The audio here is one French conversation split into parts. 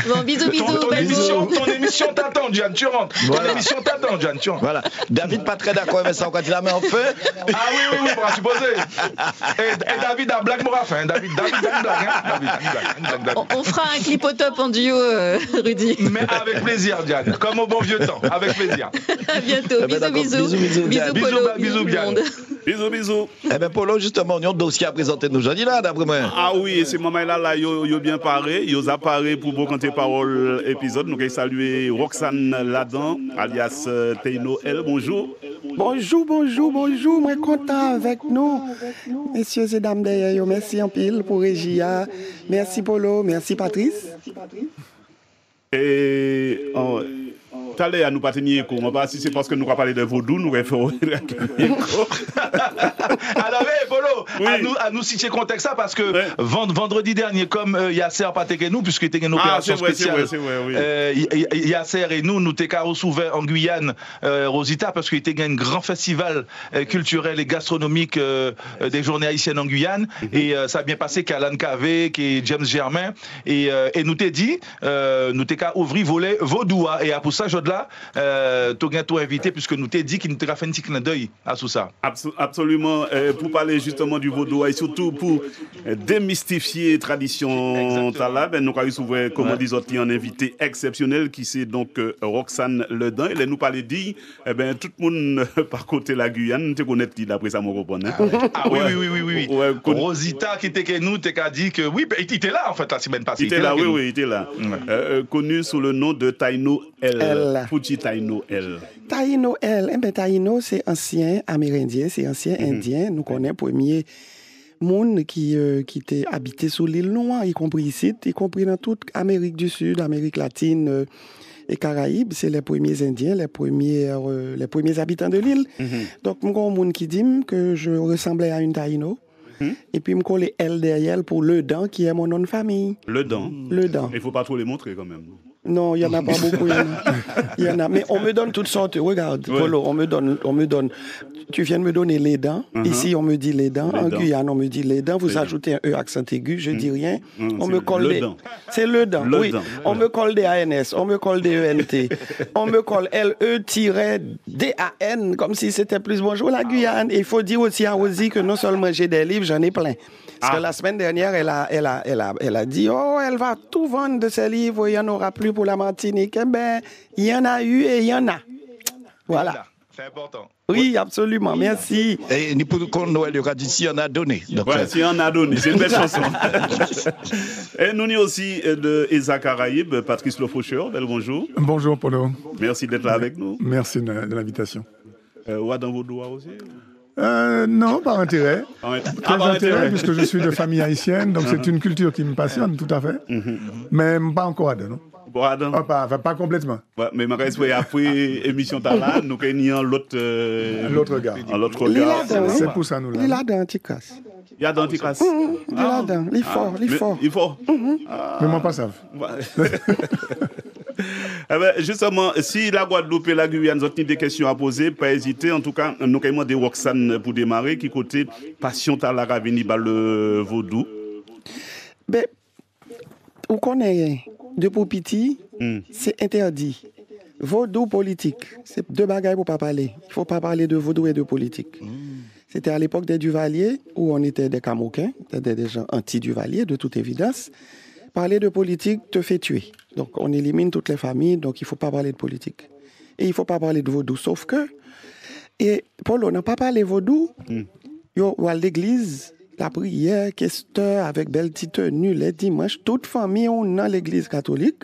Bon, bisous, bisous. Ton émission t'attend, Diane, tu rentres. Ton émission t'attend, Diane, tu rentres. Voilà. David, pas très d'accord avec ça, quand il la met en feu. Ah oui, pour supposer. Et David a blague, m'aura fait. David, blague. On fera un clip au top en duo, Rudy. Mais avec plaisir, Diane. Comme au bon vieux temps. Avec plaisir. À bientôt. Bisous, Polo. Bisous, Diane. Bisous. Eh bien, Polo, justement, on a un dossier à présenter nous aujourd'hui là, d'après moi. Ah oui, c'est moment là, yo bien paré. Yo a paré pour vous canter parole épisode. Nous allons saluer Roxane Ladan, alias Teino L. Bonjour. Bonjour. Moi, content avec nous. Messieurs et dames derrière, merci en pile pour Régia. Merci Polo, merci Patrice. Et t'allais à nous pas tenir écho. Si c'est parce que nous avons parlé de vaudou, nous avons fait écho. Alors, Polo, à nous situer le contexte ça, parce que vendredi dernier, comme Yasser pas été nous, puisqu'il était une opération spéciale. C'est vrai, oui. Yasser et nous t'es carreau ouvert en Guyane, Rosita, parce qu'il était un grand festival culturel et gastronomique des journées haïtiennes en Guyane. Et ça a bien passé qu'Alan Cavé, qui est James Germain, et nous t'ai dit, nous t'ai qu'à ouvrir volet vaudoua. Et pour ça, là, tu as tout invité, puisque nous t'ai dit qu'il nous t'a fait un petit clin d'œil à tout ça. Absolument. Pour parler justement du vaudou et surtout pour démystifier tradition là, nous avons souvent, comme on dit, un invité exceptionnel qui c'est donc Roxane Ladan. Et nous parler dit, tout le monde par côté la Guyane, tu connais d'après ça, mon repreneur. Ah oui. Ouais, Rosita qui était que nous, t'as dit que oui, il était là en fait la semaine passée. Il était là, il était là. Connu sous le nom de Taino L. Fouti Taino L. Taino L. Taino, c'est ancien amérindien, c'est ancien indien. Nous connaissons premier monde qui était habité sur l'île Noire, y compris ici, y compris dans toute Amérique du Sud, Amérique latine et Caraïbes. C'est les premiers Indiens, les premiers habitants de l'île. Donc, moi, un monde qui dit que je ressemblais à une Taino. Et puis, je me collais L derrière pour Le Dent, qui est mon nom de famille. Le Dent. Il ne faut pas trop les montrer quand même. Non, il n'y en a pas beaucoup. Il y en a. Mais on me donne toutes sortes. Regarde, Polo, on me donne. Tu viens de me donner les dents. Ici, on me dit les dents. En Guyane, on me dit les dents. Vous ajoutez un E accent aigu, je dis rien. On me colle des. C'est le dent. Oui. On me colle des ANS. On me colle des ENT. On me colle LE-DAN, comme si c'était plus bonjour la Guyane. Et il faut dire aussi à Rosie que non seulement j'ai des livres, j'en ai plein. Parce que la semaine dernière, elle a dit, elle va tout vendre de ses livres, il n'y en aura plus pour la Martinique. Eh bien, il y en a eu et il y en a. Voilà. C'est important. Oui, absolument, merci. Et ni pour qu'on Noël, il y aura dit s'il y en a donné. Donc, s'il y en a donné, c'est une belle chanson. Et nous avons aussi de ESA Caraïbes, Patrice Le Faucheur. Bonjour. Bonjour, Polo. Merci d'être là avec nous. Merci de l'invitation. Dans vos doigts aussi? Non, par intérêt. Très intérêt, puisque je suis de famille haïtienne, donc c'est une culture qui me passionne, tout à fait. Mais pas encore à deux, non? Pas complètement. Ouais, mais je après l'émission Tala, nous avons l'autre regard. C'est pour ça nous l'avons. Il a d'anticasse. Il y a d'anticasse. Il a d'anticasse. Il faut. Mais moi, pas ça. Justement, si la Guadeloupe et la Guyane ont des questions à poser, pas hésiter. En tout cas, nous avons des Roxane pour démarrer, qui côté passion Talara veni par le vaudou. Ben, vous connaissez, depuis petit, c'est interdit. Vaudou politique, c'est deux bagailles pour pas parler. Il faut pas parler de vaudou et de politique. C'était à l'époque des Duvaliers, où on était des Camoquins, des gens anti-Duvaliers, de toute évidence. Parler de politique te fait tuer. Donc, on élimine toutes les familles, donc il ne faut pas parler de politique. Et il ne faut pas parler de vaudou, sauf que... Et Paul, on n'a pas parlé vaudou. Yo, à l'église, la prière, questeur, avec belle petite tenue, les dimanches, toute famille, on dans l'église catholique.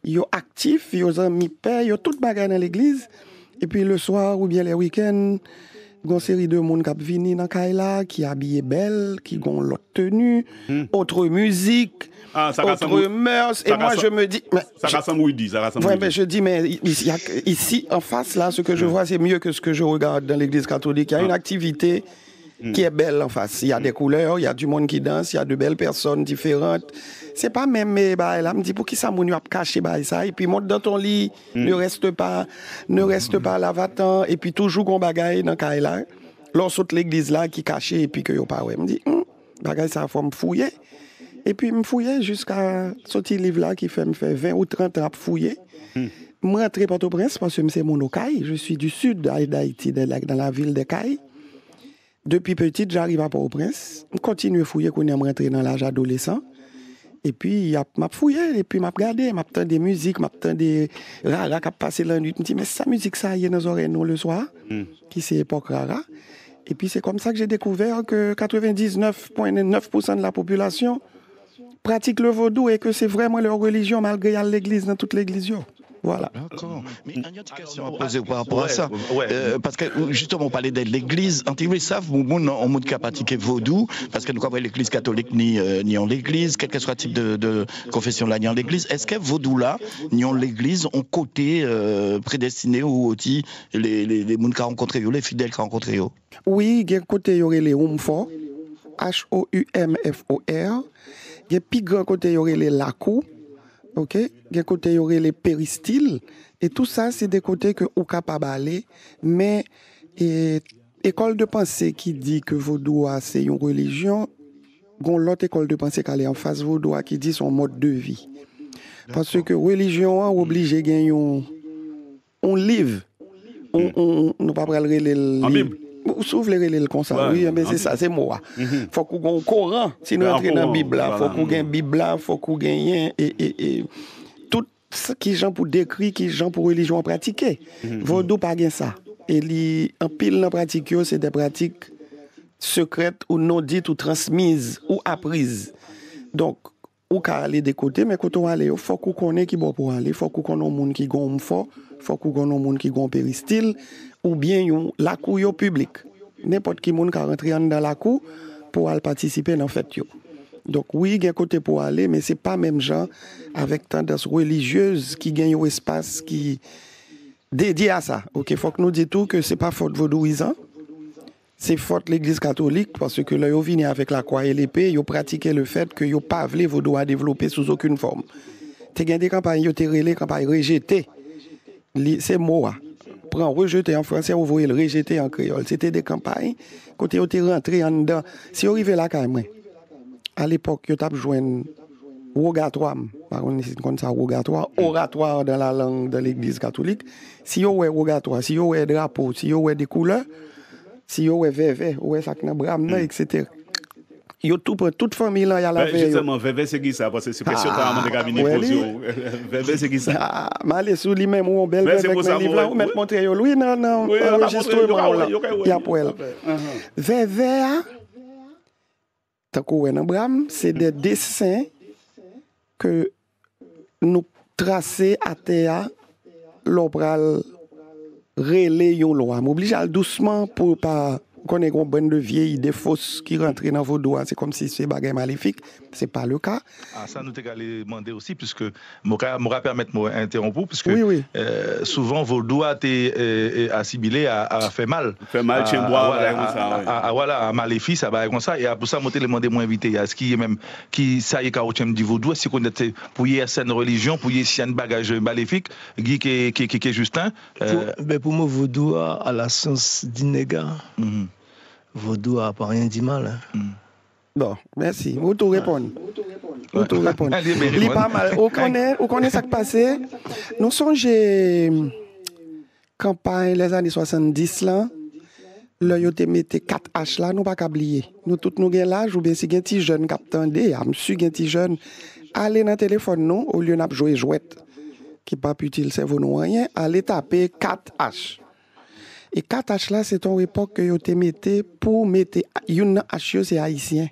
Yo actif, yo amis père, yo toute bagarre dans l'église. Et puis le soir, ou bien les week-ends, une série de monde qui viennent dans Kaila, qui habillé belle, qui ont l'autre tenue, autre musique. Autre mœurs, et moi je me dis... Ça rassemble oui, ça rassemble. Ouais, mais je dis, mais ici, en face, là, ce que je vois, c'est mieux que ce que je regarde dans l'église catholique. Il y a une activité qui est belle en face. Il y a des couleurs, il y a du monde qui danse, il y a de belles personnes différentes. C'est pas même, mais bah, là, me dit, pour qui ça m'a caché ça? Et puis, monte dans ton lit, ne reste pas là, va-t'en, et puis toujours qu'on bagaille dans Kaila. L'on saute l'église là, qui cachée, et puis que yo pas, ouais, me dit, bagaille, ça faut me fouiller. Et puis, je fouillais jusqu'à sortir livre là qui fait 20 ou 30 ans à fouiller. Je rentre à Port-au-Prince parce que c'est mon Okaï. Je suis du sud d'Haïti, dans la ville de Caille. Depuis petite, j'arrive à Port-au-Prince. Je continue à fouiller quand je rentre dans l'âge adolescent. Et puis, je fouillé, et puis je regardé, je m'attends des musiques, je m'attends des raras qui passent la nuit. Je me dis, mais sa musique, ça y est dans nos oreilles le soir, qui c'est époque rara. Et puis, c'est comme ça que j'ai découvert que 99,9% de la population pratique le vaudou et que c'est vraiment leur religion, malgré l'église, dans toute l'église. Voilà. D'accord. Mais une autre question à poser par rapport à ça. Parce que justement, on parlait de l'église. Antilles savent, on monde qui a pratiqué vaudou, parce que nous avons l'église catholique ni en l'église, quel que soit le type de confession là, ni en l'église. Est-ce que vaudou là, ni en l'église, ont côté prédestiné ou aussi les gens qui ont rencontré, les fidèles qui ont rencontré? Oui, il y a côté, il y aurait les Humfor, H-O-U-M-F-O-R. Il y a plus grand côté, il y aurait les Lacou. Ok, des côtés il y aurait les péristyles et tout ça c'est des côtés que ou capable aller, mais école de pensée qui dit que vaudou c'est une religion, gon l'autre école de pensée qui est en face vaudou qui dit son mode de vie. Parce que religion obligé gagner on livre, on pas parler les en Bible. Ou s'ouvre les comme ça, oui, mais c'est ça, c'est moi. Faut qu'on ait un Coran, si nous entrons dans la Bible, faut qu'on ait une Bible, faut qu'on ait tout ce qui est gens pour décrire, qui est gens pour religion pratiquer. Vaudou pas gain ça. Et en pile dans pratique, c'est des pratiques secrètes ou non dites ou transmises ou apprises. Donc, ou qu'à aller des côtés, mais quand on va aller, faut qu'on connaisse qui bon pour aller, faut qu'on connaisse un monde qui gon fort, faut qu'on connaisse un monde qui gon péristyle, ou bien la cour yo public. N'importe qui monde qui rentre dans la cour pour aller participer dans fête yo. Donc oui, il y a côté pour aller, mais c'est pas même gens avec tendance religieuse qui gagne un espace qui dédié à ça. OK, faut que nous disions tout que c'est pas faute vaudouisant. C'est faute l'église catholique parce que là yo vient avec la croix et l'épée, yo pratiqué le fait que yo pas voulu vaudou à développer sous aucune forme. T'es gagne des campagnes yo relé campagne rejeté. C'est moi. Prend rejeter en français ou voyez le rejeter en créole. C'était des campagnes côté yo t'es rentré en dedans. Si yo arrivé là quand même. À l'époque yo t'a joindre rogatoire, par contre comme ça rogatoire, oratoire dans la langue de l'église catholique. Si yo ouais rogatoire, si yo ouais drapeau, si yo ouais des couleurs, si yo ouais vévé, ouais ça que bram etc. Yo tout pour toute famille là y a la veille. Justement vévé c'est qui ça parce que c'est question carrément de cabinet pour vévé c'est qui ça. Malé sous lui même ou belle avec mes livres là ou mettre montrer yo lui non enregistrement là. Y a pour elle. Vévé tant qu'on est bram, c'est des dessins que nous tracer à terre l'obral relais yon loi m'oblige à doucement pour pas connaître une bonne de vieille des fausses qui rentrent dans vos doigts, c'est comme si c'est bagarre maléfique, c'est pas le cas. Ça nous allé demander aussi puisque m'aura permettre m'interrompre puisque oui. Souvent vos doigts étaient assimilés à faire mal. Faire mal chez moi voilà à maléfice ça va comme ça et pour ça m'ont demandé moi invité à ce qui est même qui ça y est quand dit vaudou si qu'on était pour y une religion pour y un bagage maléfique qui est Justin pour moi vaudou à la sens d'inégal. Vaudou a pas rien dit mal. Bon, merci. Vous tout répondre. Il pas mal. On connaît ça qui passé. Nous songeons campagne les années 70 là. Là yo te mette 4 H là, nous pas oublier. Nous tous nous gain l'âge ou bien si gen ti jeune qui attendait, a monsieur gen ti jeune, aller dans téléphone nous au lieu n'a jouer jouette qui pas utile cerveau nous rien, aller taper 4 H. Et 4H là, c'est une époque que vous te mettez pour mettre une H c'est haïtien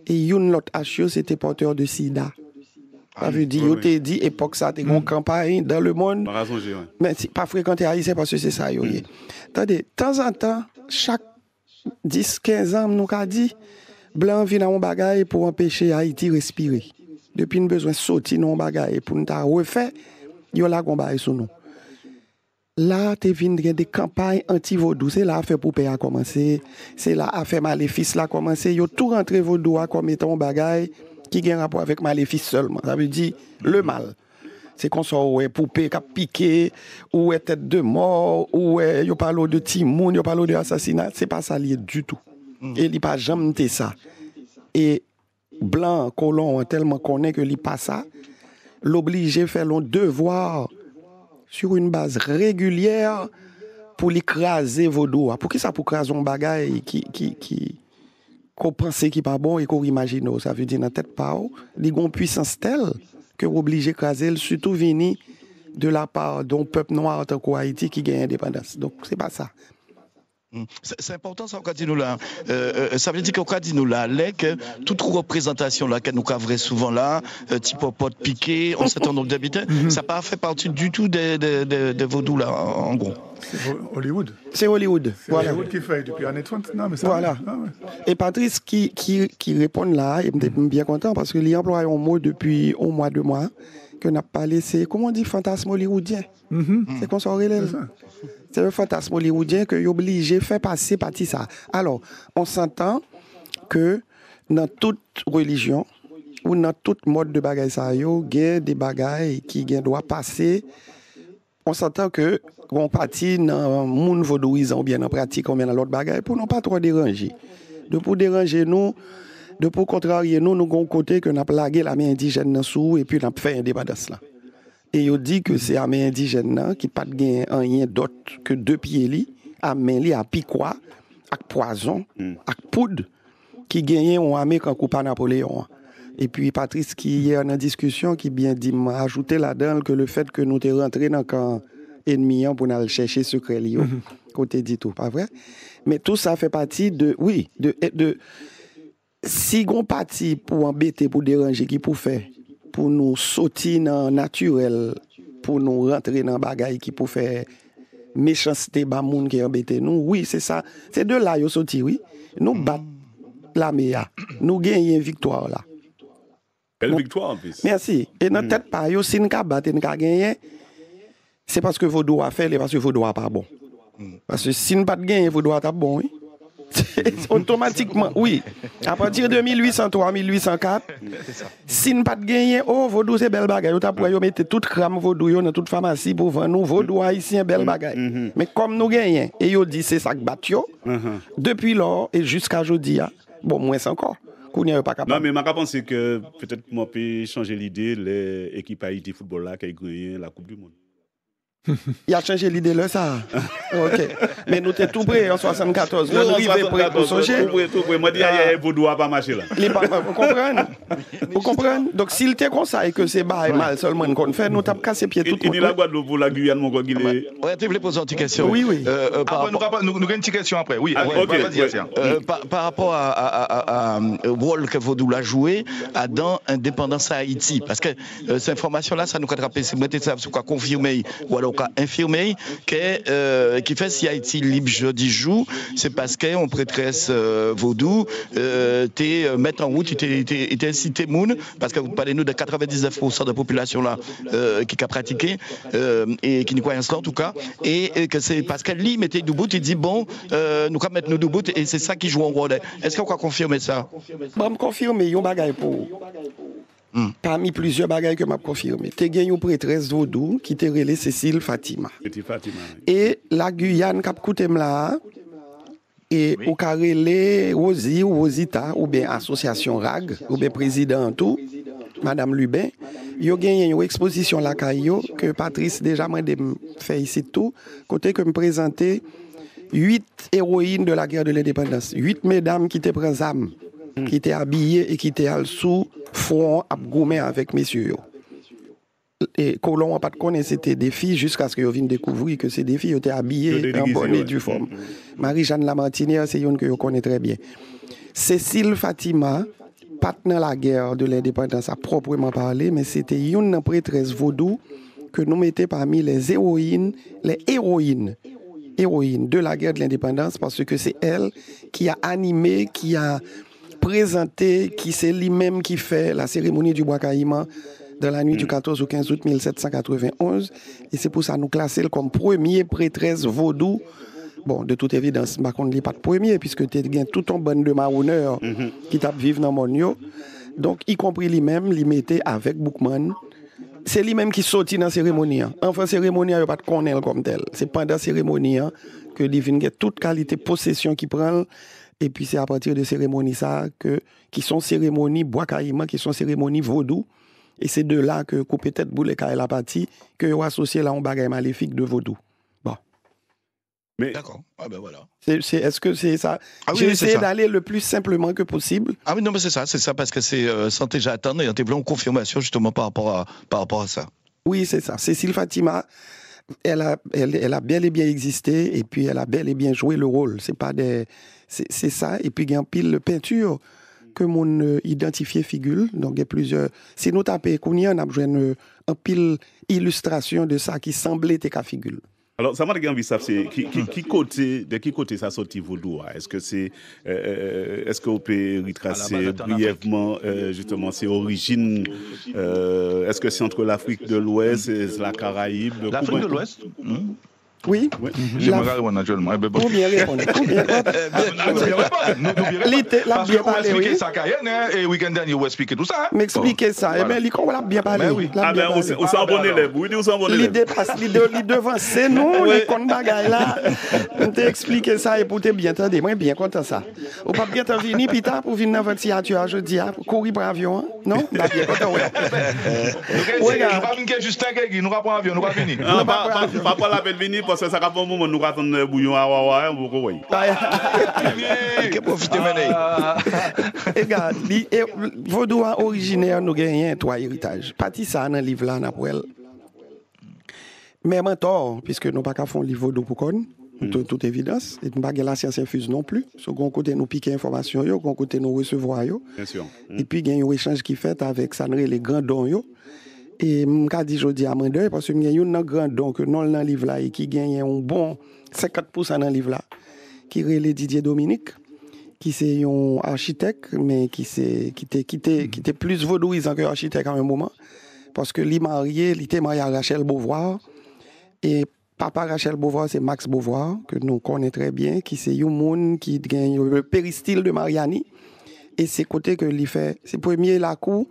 et une autre H c'était porteur de sida. Ça veut dire vous te dit époque ça t'es une campagne dans le monde. Mais c'est pas fréquenté haïtien parce que c'est ça yo. Attendez, de temps en temps, chaque 10-15 ans nous a dit blanc vient dans un bagaille pour empêcher Haïti respirer. Depuis nous besoin sortir dans un bagaille pour nous refaire, yo la combat sur nous. Là, tu viens des campagnes anti-vaudou. C'est là affaire poupée a commencé. C'est là affaire maléfice a commencé. Yo tout rentré vaudou comme étant un bagaille qui a un rapport avec maléfice seulement. Ça veut dire le mal. C'est qu'on sort ouais poupée qui a piqué, ou tête de mort, ou yo parle de timoun, yo parle de assassinat. C'est pas ça lié du tout. Et il pas jamais ça. Et blanc, colon, tellement connaît que li pas ça, l'obligé faire le devoir sur une base régulière pour l'écraser vaudou. Pour qui ça pour craser un bagage qu'on pense qui pas bon et qu'on imagine, ça veut dire dans tête pas il y a une puissance telle que obligé craser surtout vini de la part d'un peuple noir tant qu'Haïti qui gagne indépendance. Donc c'est pas ça. C'est important ça qu'on dit nous là. Ça veut dire qu'on dit nous là, que toute représentation là que nous cavrons souvent là, type pote piqué, un certain nombre d'habitants, ça pas fait partie du tout de vaudou là en gros. C'est Hollywood. C'est Hollywood. C'est voilà. Hollywood qui fait depuis années 30. Non mais ça. Voilà. Ah ouais. Et Patrice qui répond là, il est bien content parce qu'il emploie un mot depuis un mois, 2 mois que n'a pas laissé. Comment on dit fantasme hollywoodien? C'est qu'on s'en relève. C'est un fantasme hollywoodien que est obligé de faire passer partie ça. Alors, on s'entend que dans toute religion ou dans tout mode de bagaille ça yo, il y a des bagailles qui doivent passer. On s'entend que on partit dans monde vaudouisant ou bien en pratique ou bien dans l'autre bagaille pour ne pas trop déranger. De pour déranger nous, de pour contrarier nous avons côté que n'a plagué la main indigène dans sous et puis n'a fait indépendance là. Et il dit que c'est la main indigène qui pas de rien d'autre que 2 pieds li, à main li à piquois, avec poison, avec poudre qui gagne on amé quand coupa Napoléon. Et puis Patrice qui hier en discussion qui bien dit m'a ajouté là-dedans que le fait que nous t'es rentré dans camp ennemi pour aller chercher secret li côté dit tout, pas vrai? Mais tout ça fait partie de si on parti pour embêter, pour déranger, qui pour faire, pour nous sauter dans le naturel, pour nous rentrer dans le bagaille, qui pour faire méchanceté, bah, moun qui embête nous, oui, c'est ça. C'est de là, yo sauté, oui. Nous battons la meilleure. Nous gagnons une victoire là. Belle victoire en plus. Merci. Et notre tête, pas, yo, si nous battons, nous gagnons, c'est parce que vos doigts faire, et parce que vos doigts pas bon. Parce que si nous pas gagner, vos doigts pas bon, oui. Automatiquement, oui. À partir de 1803, 1804, si nous pas de gagner, oh, vaudou c'est belle bagaille. Vous avez mettre toute crème vaudou dans toute pharmacie pour vendre nous vaudou haïtien belle bagaille. Mais comme nous gagnons, et yo dit c'est ça que bat yo, depuis lors et jusqu'à aujourd'hui, bon, moins encore. Pas capable. Non, mais je pense que peut-être moi peut changer l'idée, l'équipe Haïti football là qui a gagné la Coupe du Monde. Il a changé l'idée là, ça. Ok. Mais nous sommes tout prêts en 74. Nous arrivons prêts pour changer. Tout prêt. Moi, je dis, vous ne doit pas marcher là. Vous comprenez? Vous comprenez? Donc, s'il te conseille que c'est bas et mal seulement qu'on fait, nous tapons casser pied tout le monde. Il a Guadeloupe pour la Guyane, mon gars. Oui, tu voulais poser une petite question. Oui, oui. Nous avons une petite question après. Oui, par rapport à rôle que Vaudou a joué dans l'indépendance à Haïti. Parce que cette information-là, ça nous a attrapé. C'est peut-être ça qu'on confirmer ou alors infirmé qui fait si Haïti libre jeudi jour, c'est parce qu'on prêtresse vaudou, mettre en route, tu incité moun, parce que vous parlez nous de 99% de la population là qui a pratiqué et qui n'y croit en tout cas, et que c'est parce qu'elle lui mettait du bout, il dit bon, nous allons mettre nous du bout, et c'est ça qui joue en rôle. Est-ce qu'on peut confirmer ça? Bon, me confirmer, il y a un bagage pour. Parmi plusieurs bagages que m'a confirmé, tu as gagné une prêtresse vaudou qui t'a relé Cécile Fatima. Et la Guyane cap coûté là et au carrelé Rosie ou Rosita ou bien association RAG ou bien président tout Madame Lubin, yo gagné une exposition la caillou que Patrice déjà m'a fait ici tout côté que me présenter 8 héroïnes de la guerre de l'indépendance, 8 mesdames qui étaient prises âme, qui étaient habillées et qui étaient sous front à gommer avec messieurs. Et Colomb n'a pas de connaître c'était des filles jusqu'à ce que viennent découvrir que ces des filles étaient habillées en bonne et due forme. Marie-Jeanne Lamartinière, c'est une que je connais très bien. Cécile Fatima, pas dans la guerre de l'indépendance à proprement parler, mais c'était une prêtresse vaudou que nous mettions parmi les héroïnes de la guerre de l'indépendance parce que c'est elle qui a animé, qui a présenté, qui c'est lui-même qui fait la cérémonie du bois caïman dans la nuit du 14 au 15 août 1791. Et c'est pour ça nous classer comme premier prêtresse vaudou. Bon, de toute évidence, par contre, il n'est pas de premier, puisque tu as tout un bande de maronneurs qui tapent vivre dans mon lieu. Donc, y compris lui-même, il mettait avec Boukman. C'est lui-même qui sortit dans la cérémonie. Enfin, cérémonie, il n'y a pas de connaître comme tel. C'est pendant la cérémonie que il vient toute qualité possession qui prend Et puis c'est à partir de cérémonies ça qui sont cérémonies bois caïman, qui sont cérémonies vaudou. Et c'est de là que peut-être boule et la partie que vous associez là un bagage maléfique de vaudou. Bon. Mais d'accord. Ah ben voilà. Est-ce que c'est ça? J'ai essayé d'aller le plus simplement que possible. Ah oui, non, mais c'est ça parce que c'est santé j'attends et on a une confirmation justement par rapport à ça. Oui, c'est ça. Cécile Fatima, elle a bel et bien existé et puis elle a bel et bien joué le rôle. C'est ça. Et puis il y a un pile de peinture que mon identifié figure. Donc il y a plusieurs. Si nous tapons, on a besoin un pile illustration de ça qui semblait être qu'à figure. Alors, ça m'a dit envie de savoir, de qui côté ça sorti vaudou? Est-ce que vous pouvez retracer brièvement justement ses origines? Est-ce que c'est entre l'Afrique de l'Ouest et la Caraïbe? L'Afrique de l'Ouest? Oui. Je me répondre naturellement. Pour bien répondre. Parce que vous expliquez ça, et le week-end dernier, vous expliquez tout ça. M'expliquez ça. Eh bien, l'icône, on l'a bien parlé. Ah ben, on s'en bon élève. Oui, on s'en bon élève. L'idée passe, l'idée devant, c'est nous, l'icône bagaille là. On t'a expliqué ça et pour te bien t'entendre. Moi, bien content ça. Ou pas bien t'en venir, pita, pour venir dans votre signature, je dis, courir pour avion, non? Bien content, ouais. Nous pas venir Justin Kegui, nous pas pour avion, nous pas venir. Pas la peine venir. Parce que ça va pas un moment nous attendre bouillon à Wawa vous oui. Regarde, vaudou originaire nous gagnons trois héritages. Parti ça dans livre là n'appelle. Mais mentor puisque nous pas qu'à font livre vaudou pour connaître toute évidence et pas la science infuse non plus. Sur un côté nous piquer information yo, un côté nous recevoir yo. Bien sûr. Et puis il y a un échange qui fait avec ça les grands dons yo. Et je dis aujourd'hui à Mandeur, parce qu'il y a un grand don que dans le livre là, et qui gagne un bon 50% dans le livre là, qui est Didier Dominique, qui est un architecte, mais qui était plus vaudouisant que architecte à un moment, parce que il était marié à Rachel Beauvoir, et papa Rachel Beauvoir, c'est Max Beauvoir, que nous connaissons très bien, qui c'est un monde qui gagne le péristyle de Mariani, et c'est côté que il fait, c'est premier la cour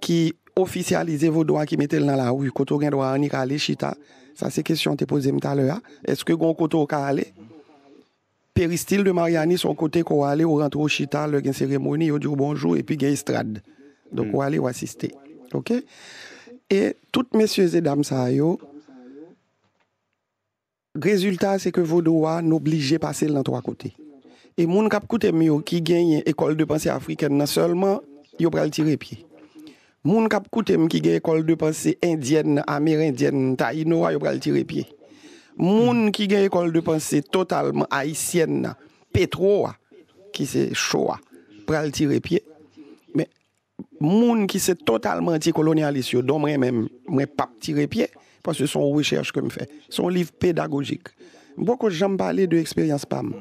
qui officialiser vos droits qui mettaient dans la rue, quand on a droit à aller chita. Ça, c'est question que tu posée tout à l'heure. Est-ce que vous avez droit à aller? Péristyle de Mariani, son côté, qu'on va aller, on rentre au chita, le cérémonie, on dit bonjour, et puis il y a estrade. Donc, on va aller assister. OK? Et toutes messieurs et dames, ça y est. Résultat, c'est que vos droits n'obligent pas passer dans trois côtés. Et les gens qui gagnent école de pensée africaine, non seulement, ils vont tirer pied. Moun kap koutem qui gen école de pensée indienne, amérindienne, taïno, yo pral tirer pied. Moun qui gen école de pensée totalement haïtienne, pétro qui c'est choa, pral tirer pied. Mais moun qui c'est totalement anticolonialiste, dont moi-même, moi pas tirer pied parce que son recherche que me fait, son livre pédagogique. Beaucoup j'aime parler de expérience PAM.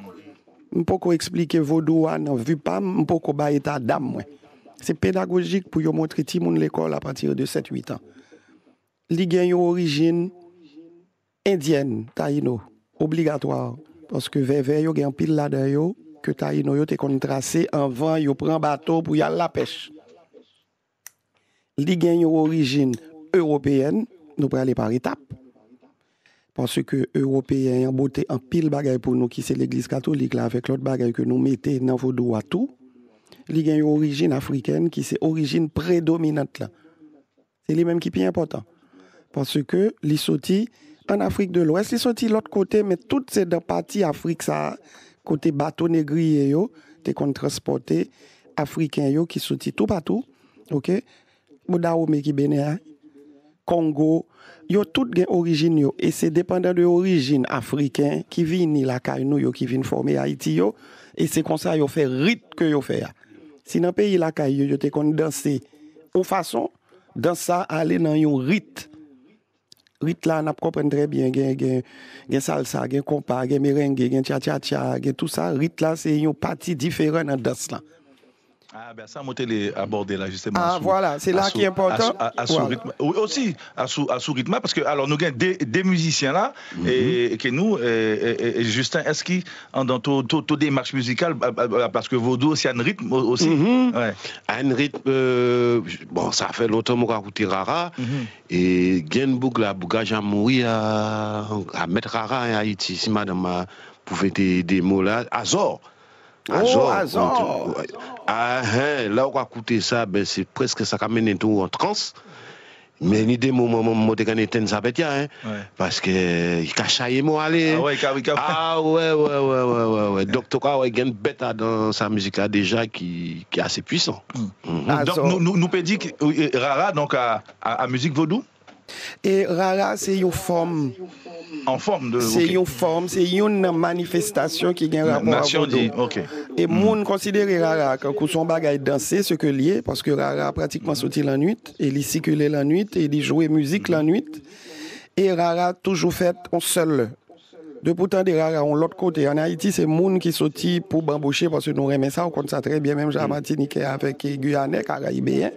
M'poko expliquer vaudou nan vu PAM, m'poko ba état d'âme moi. C'est pédagogique pour montrer tout le monde l'école à partir de 7-8 ans. Li gen yon origine indienne, taïno, obligatoire. Parce que vers yo gen pile là-dedans yo, que taïno yo te kon tracé avant yo prend bateau pour y aller la pêche. Li gen yon origine européenne, nous pour aller par étapes. Parce que européens ont beauté en pile bagay pour nous qui c'est l'église catholique là avec l'autre bagay que nous mettez dans vos doigts tout. Il y a une origine africaine qui c'est origine prédominante là. C'est les mêmes qui est important. Parce que les sortis en Afrique de l'Ouest, les sortis l'autre côté, mais toutes ces deux parties Afrique ça côté bateau négrier yo, t'es qu'on transporté africains yo qui sorti tout partout, OK? Dahomey qui Bénin, Congo, yo toutes gen origine yo et c'est dépendant de origine africain qui vient la caille nous yo qui vient former Haïti yo et c'est comme ça yo fait rite que yo fait. Si dans pays la caille yo te kon danser en façon dans ça aller dans un rite. Rite là n'a comprendre très bien gen salsa, gen compas, gen merengue, gen cha-cha-cha, gen tout ça rite là c'est une partie différente dans danse là. Ah ben ça monter les aborder là justement. Ah voilà, c'est là qui est important. À sous rythme. Oui, aussi à sous rythme parce que alors nous avons des musiciens là et que nous et Justin est-ce qui dans toute démarche musicale parce que vaudou aussi a un rythme aussi. Ouais. Un rythme bon ça fait longtemps qu'on a écouté Rara et Gen Bougla Bougaja mourir à mettre Rara en Haïti si madame pouvait des mots là Azor Azor. Là, on va écouter ça, ben, c'est presque ça qui amène tout en transe. Mais l'idée, moi, j'ai gagné ça, parce que il cache moi aller. Ouais. Donc, tu as une bête dans sa musique là déjà qui est assez puissant. Donc, nous peut dire que Rara donc à musique vaudou. Et Rara, c'est une forme. En forme de. C'est une forme, c'est une manifestation qui a un rapport à vaudou. Et moun considère Rara quand son bagage danser ce que lié parce que Rara a pratiquement sorti la nuit et il circulait la nuit et il jouait musique la nuit et Rara toujours fait en seul. De pourtant des Rara on l'autre côté en Haïti c'est moun qui sorti pour bamboucher parce que nous aimons ça on compte ça très bien même Jean Martinique avec Guyanais Caraïbéen.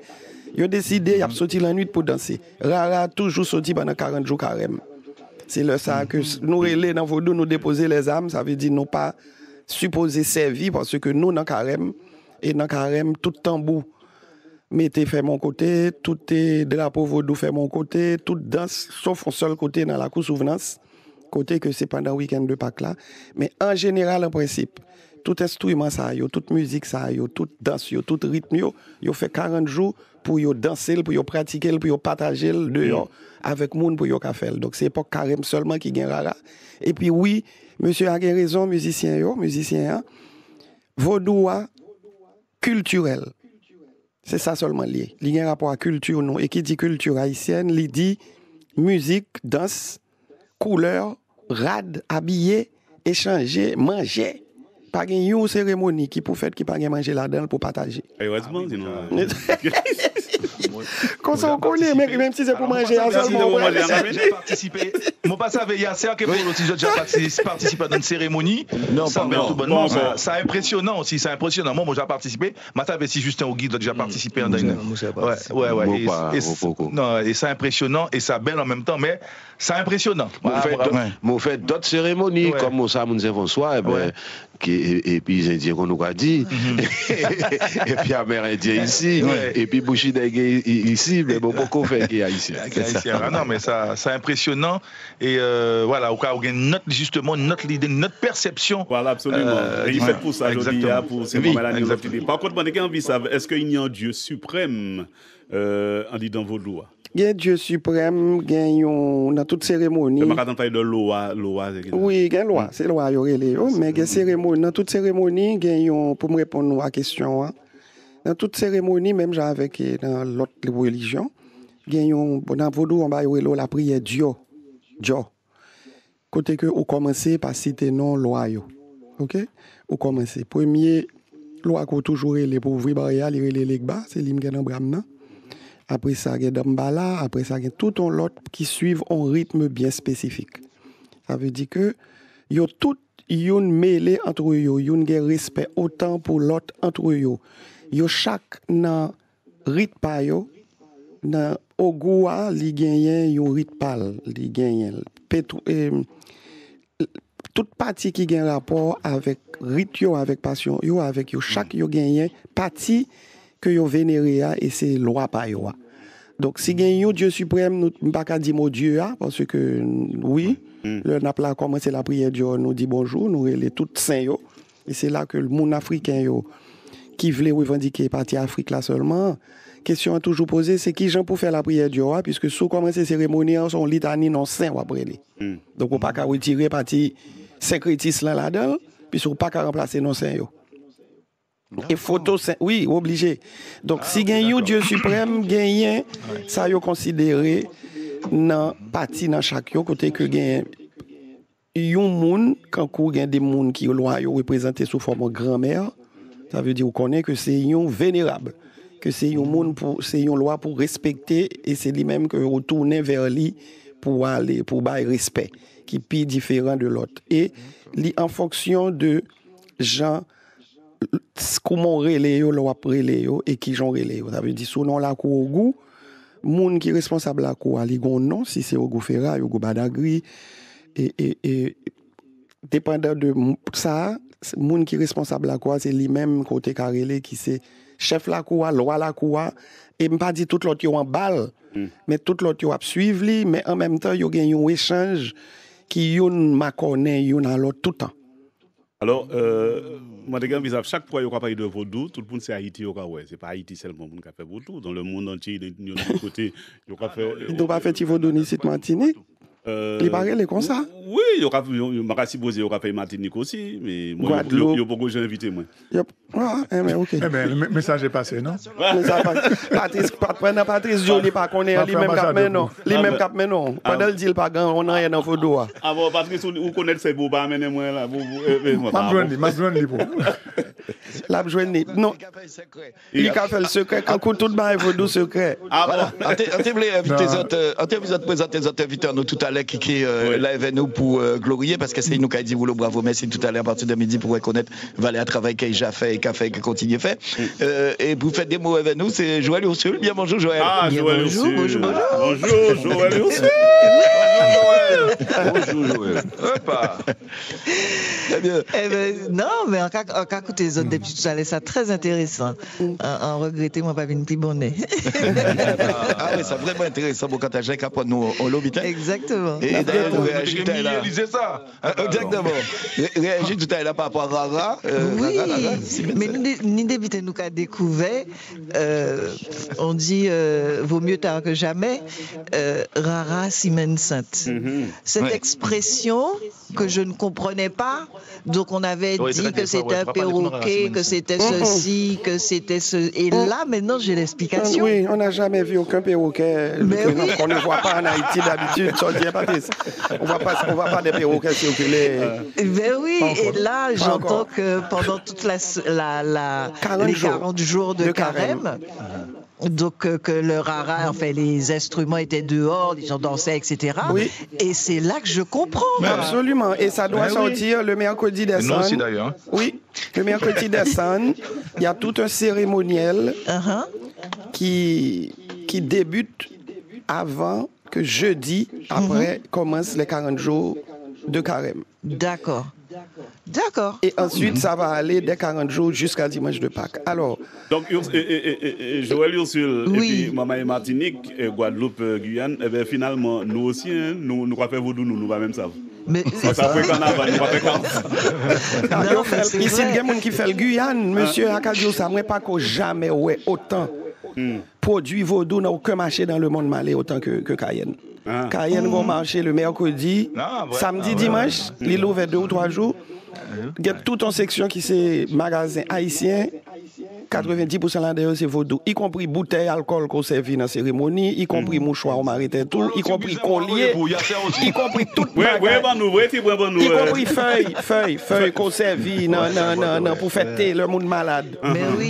Ils ont décidé de sortir la nuit pour danser. Rara toujours sorti pendant 40 jours carême. C'est le ça que nous relais dans vaudou nous déposer les âmes, ça veut dire nous pas supposé servir parce que nous dans carême et dans carême tout tambour mettez fait mon côté, tout est drapeau vaudou fait mon côté, toute danse sauf un seul côté dans la cour souvenance, côté que c'est pendant le week-end de Pâques là, mais en général en principe tout instrument ça yo, toute musique ça yo, toute danse yo, tout rythme yo fait 40 jours pour yo danser, pour yo pratiquer, pour yo partager dehors avec moun pour yo faire. Donc c'est pas carême seulement qui gagne Rara. Et puis oui, monsieur a raison musicien vaudou culturel. C'est ça seulement lié. Il y a un rapport à culture non et qui dit culture haïtienne, il dit musique, danse, couleur, rad, habillé, échanger, manger. Pas une cérémonie qui pour faire qui pas manger là-dedans pour partager. Heureusement, Quand on connaît, même si c'est pour manger ensemble. J'ai participé. Moi, pas ça veille assez que pour aussi j'ai participé dans une cérémonie. Non, ça impressionnant aussi, c'est impressionnant. Moi, j'ai participé. Moi, ça si Justin au guide, j'ai participé dans une. Ouais. Non, et c'est impressionnant et ça belle en même temps, mais c'est impressionnant. Moi, fait d'autres cérémonies comme ça, nous avons soir, et puis les Indiens qu'on nous a dit, et puis Amérindiens ici, et puis Bouchida ici, mais beaucoup fait ici. Non, mais ça, c'est impressionnant. Et voilà, au cas où il y a notre perception. Voilà, absolument. Et il fait pour ça, je dis, pour ces moments-là. Par contre, moi, j'ai envie de savoir, est-ce qu'il y a un Dieu suprême en dit dans vos lois? Il y a Dieu suprême, dans toute cérémonie. Mais quand on parle de loi. Oui, il y a une loi, c'est loi, mais il y a cérémonie. Dans toute cérémonie, pour me répondre à la question, dans toute cérémonie, même avec dans l'autre religion, dans vaudou, on va la prière Dieu. Côté que vous commencez par citer non loi. OK? Vous commencez. Premier, loi qu'on toujours les pour ouvrir barrière, les legba, c'est l'imgen en bramna. Après ça, il y a Dambala, après ça, il y a tout un lot qui suivent un rythme bien spécifique. Ça veut dire que y a tout une mêlée entre eux, y a un respect autant pour l'autre entre eux. Y a chaque nan rythme pa yo, nan Ogoua li genyen yon rythme pal, li genyen toute partie qui gagne rapport avec rythme avec passion yo avec yo chaque yo genyen partie que yo vénéré et c'est loi pa yo. Donc si gagne yon Dieu suprême nous pas ka dire mon Dieu parce que oui, le n'a pas commencé la prière Dieu nous dit bonjour, nous les tout saint yo et c'est là que le monde africain yo qui voulait revendiquer partie Afrique là seulement. Question à toujours posée, c'est qui gens pour faire la prière Dieu puisque sous commencer cérémonie son litanie non saint après les. Donc on pas qu'à retirer partie syncrétisme là-dedans puisque on pas qu'à remplacer non saint yo. Et photo saint, oui, obligé. Donc si gagne Dieu suprême, gagne ça yo considéré dans partie dans chaque côté que gagne yon moun quand il y a des moun qui loi yo représenté sous forme grand-mère. Ça veut dire qu'on connaît que c'est un vénérable, que c'est un monde pour, c'est une loi pour respecter et c'est lui-même que retourner vers lui pour aller, pour bailler respect, qui est plus différent de l'autre. Et en fonction de gens, comment relais yo, loi relais yo et qui j'en relais yo. Ça veut dire sous nom la cour au goût, monde qui est responsable la cour, ali gon non, si c'est au goût Ferra, au goût Badagri et dépendant de ça. Moun qui responsable la quoi c'est lui-même côté carrelé qui c'est chef la quoi loi la quoi et pas dit tout l'autre yo en balle mais tout l'autre yo a suivre lui mais en même temps yo gagne un échange qui yon ma connaît yon à l'autre tout temps Alors, moi, chaque fois qu'on parle de vaudou, tout le monde c'est Haïti. C'est pas Haïti seulement qui fait vaudou. Dans le monde entier, il y a des côtés. Il ne doit pas faire de vaudou ni site Martinique. Il paraît comme ça. Oui, il y a supposé qu'il y a fait Martinique aussi, mais moi, il y a beaucoup de gens invités. Mais ok. Le message est passé, non? Patrice Jolie, pas qu'on est lui-même cap maintenant. Lui-même cap maintenant. Pendant le deal, pas grand, on n'a rien dans vaudou. Ah bon, Patrice, vous connaissez ces beaux bas, moi là. Ma journée pour. La journée. Non. Il a fait le secret. Quand tout le monde est vaudou secret. Ah bon. On vous présenter les invités nous tout à l'heure qui là avec nous pour glorier parce que c'est nous qui a dit vous bravo merci tout à l'heure à partir de midi pour reconnaître Valéa travail qu'il a déjà fait et qu'il a fait et qu'il continue à faire. Et vous faites des mots avec nous, c'est Joël Ursule. Bien bonjour Joël. Ah Joël Ursule. Bonjour Joël Ursule. Bonjour Joël. Non, mais en cas écouter les autres depuis tout à l'heure, c'est très intéressant. En regrettant, moi, pas une plus bonne. Ah oui, c'est vraiment intéressant pour quand tu as qu'à nous au l'hôpital. Exactement. Et d'ailleurs, vous réagissez tout à l'heure. Exactement. Réagissez tout à l'heure par rapport à Rara. Oui, mais ni d'éviter nous qu'à découvert, on dit vaut mieux tard que jamais, Rara Simen Sainte. Cette expression que je ne comprenais pas, donc on avait dit que c'était un perroquet, que c'était ceci, que c'était ce. Et là, maintenant, j'ai l'explication. Oui, on n'a jamais vu aucun perroquet qu'on ne voit pas en Haïti d'habitude. On ne voit pas des perroquets circuler. Ben oui, et là, j'entends que pendant toute les 40 jours de carême, donc que le rara, enfin les instruments étaient dehors, les gens dansaient, etc. Oui. Et c'est là que je comprends. Absolument. Et ça doit sortir le mercredi des Cendres. Nous aussi d'ailleurs. Oui, le mercredi des Cendres, il y a tout un cérémoniel qui débute avant que jeudi, après, commencent les 40 jours de carême. D'accord. Et ensuite, ça va aller des 40 jours jusqu'à dimanche de Pâques. Alors. Donc, Joël Ursule, et puis Maman et Martinique, et Guadeloupe, Guyane, et bien finalement, nous aussi, nous avons fait vaudou, nous pas même ça. Mais ça fait carnaval, nous pas fait carnaval. Ici, il y a des gens qui font le Guyane, monsieur Akadio, ça ne pas qu'au jamais autant produits vaudou n'a aucun marché dans le monde malais autant que Cayenne. Cayenne va marcher le mercredi, samedi, dimanche, il ouvre 2 ou 3 jours. Il y a toute une section qui c'est magasin haïtien. 90% là-dedans, c'est vaudou. Y compris bouteille alcool qu'on servi dans la cérémonie, y compris mouchoir au maritain tout, y compris collier, y compris tout y compris feuille qu'on servi pour fêter le monde malade.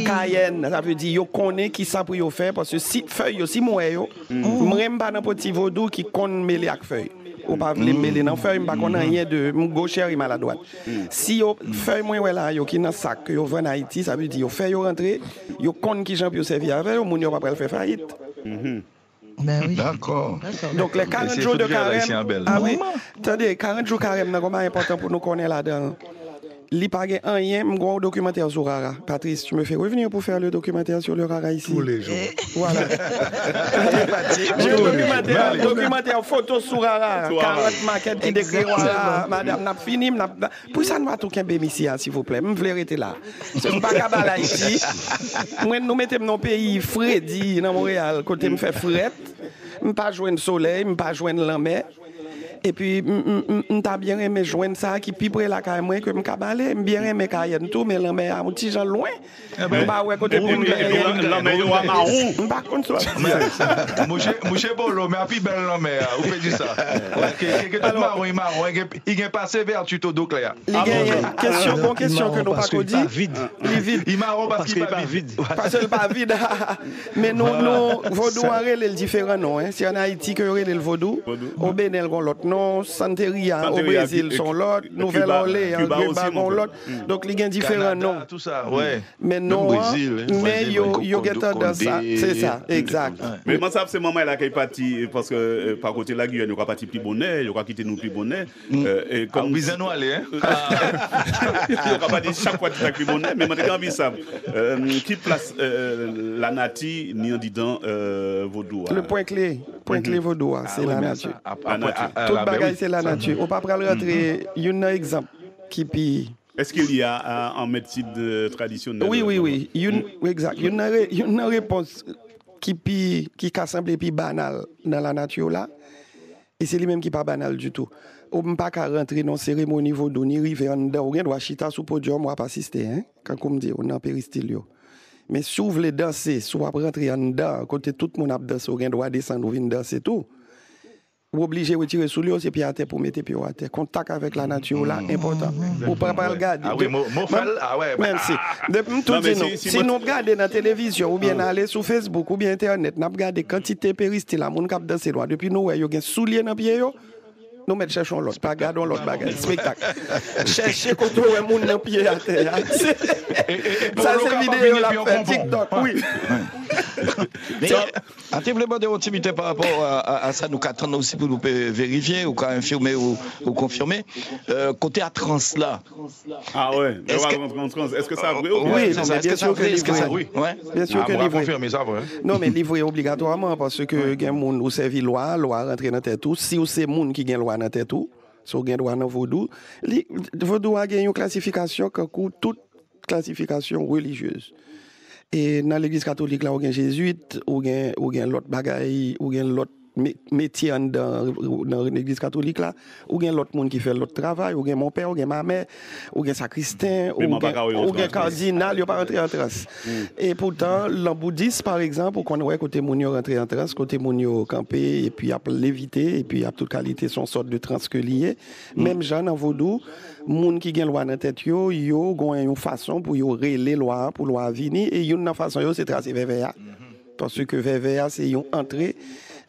Cayenne, ça veut dire yo connaît qui ça pour yo faire parce que si feuille si moi yo, m'aime pas dans petit vaudou qui connaît mêler avec feuille. Ou pas les mêler dans feuille pas qu'on a rien de gauche et mal à droite. Si yo feuille moi là yo qui dans sac que yo vend en Haïti, ça veut dire yo fait yo rentrer, yo connaît qui gens pour servir avec yo, moun yo pas faire faillite. Ben oui. D'accord. Donc les 40 jours de carême. Ah oui. Attendez, 40 jours de carême c'est vraiment important pour nous connaître là-dedans. Li pa gen rien, m'gon documentaire sur Rara. Patrice, tu me fais revenir pour faire le documentaire sur le Rara ici. Tous les jours. Voilà. J'ai documentaire photo sur Rara. 40 maquettes qui décrit Rara. Madame, n'a fini. Pour ça, nous va tout qu'un bémissia, s'il vous plaît. Je vais arrêter là. C'est pas cabala ici. Moi, nous mettons dans pays Freddy, dans Montréal, côté me fait frette. Je pas jouer le soleil, je pas jouer la mer. Et puis, m'ta bien aimé joindre ça qui pipe la caille moi que m'cabalé, bien aimé Cayenne tout mais l'emmé à un petit gens loin. Bah ouais côté pour l'emmé yo à marron. Pas contre ça. Monsieur Bolo mais puis belle l'emmé, vous pouvez dire ça. Que tout marron, il gagne passé vers tuto d'eau clair. Il gagne question que nous pas dit. Il vide. Il marron parce qu'il pas vide. Parce qu'il pas vide. Mais nous vaudou le différent non hein. Si en Haïti que le vaudou, au Bénin l'autre non, Santeria au Brésil sont l'autre, Nouvelle-Orléans, Cuba sont l'autre. Donc il y a différents noms. Tout ça, ouais. Mais non, mais yo get dans ça, c'est ça, exact. Mais moi ça c'est maman là qui est parti parce que par côté la Guyane, il va parti plus bonnet, il va quitter nous plus bonnet et comme besoin nous aller hein. Il va pas dire chaque fois tu plus bonnet, mais moi j'ai envie ça. Qui place la nati ni en dedans vaudou. Le point clé vaudou, c'est la nature. Tout bagaille c'est la nature. On pas prendre rentrer un exemple qui Est-ce qu'il y a en médecine traditionnelle? Oui. Exact. Il y a une réponse qui semble plus banale dans la nature là. Et c'est lui-même qui n'est pas banal du tout. On ne peut pas rentrer dans une cérémonie vaudou, ni arriver en dedans, on doit chita sous podium, on ne pas assister. Hein? Quand on me dit, on est en péristyle. Mais si vous voulez danser, si vous rentrer en dedans, côté tout le monde a dansé, on doit descendre, on vient danser tout. Vous obligez de retirer sous l'eau, c'est pied à terre pour mettre pied à terre. Contact avec la nature, là, important. Vous ne pouvez pas regarder. Ah oui, Merci. Si nous regardons dans la télévision, ou bien aller sur Facebook, ou bien Internet, nous regardons quantité de péristyle, la monde qui danse loin. Depuis nous, il y a des souliers dans le pied. Nous mettons cherchons l'autre, pas regardons l'autre bagage. Spectacle. Cherchez quand on a monde dans le pied à terre. Ça, c'est vidéo la fait TikTok, oui. En termes de intimité par rapport à ça, nous attendons aussi pour nous vérifier ou infirmer ou confirmer. Côté à trans là. Ah ouais, est-ce que ça vrai? Oui, bien sûr que livré. Bien sûr que livré. Confirmer ça vrai. Non, mais livré obligatoirement parce que il y a des gens qui servent loi rentrer dans tête tout. Si c'est monde qui gagne loi dans tête tout, so gagne droit dans vaudou. Vaudou a gagné une classification comme toute classification religieuse. Et dans l'église catholique, là, on a jésuite, on a l'autre bagaille, on a l'autre métier dans l'église catholique, là, on a l'autre monde qui fait l'autre travail, on a mon père, on a ma mère, on a sacristain, on a cardinal, il n'y a pas rentré en transe. Et pourtant, le bouddhisme, par exemple, on voit côté mounio rentré en transe, côté mounio campé, et puis il y a lévité, et puis il y a toute qualité, son sorte de transe que lié. Même gens dans vaudou, moun qui gen loi dans tête yo ont une façon pour yo relever loi pour loi venir et une façon yo c'est tracer VVA parce que VVA c'est une entrée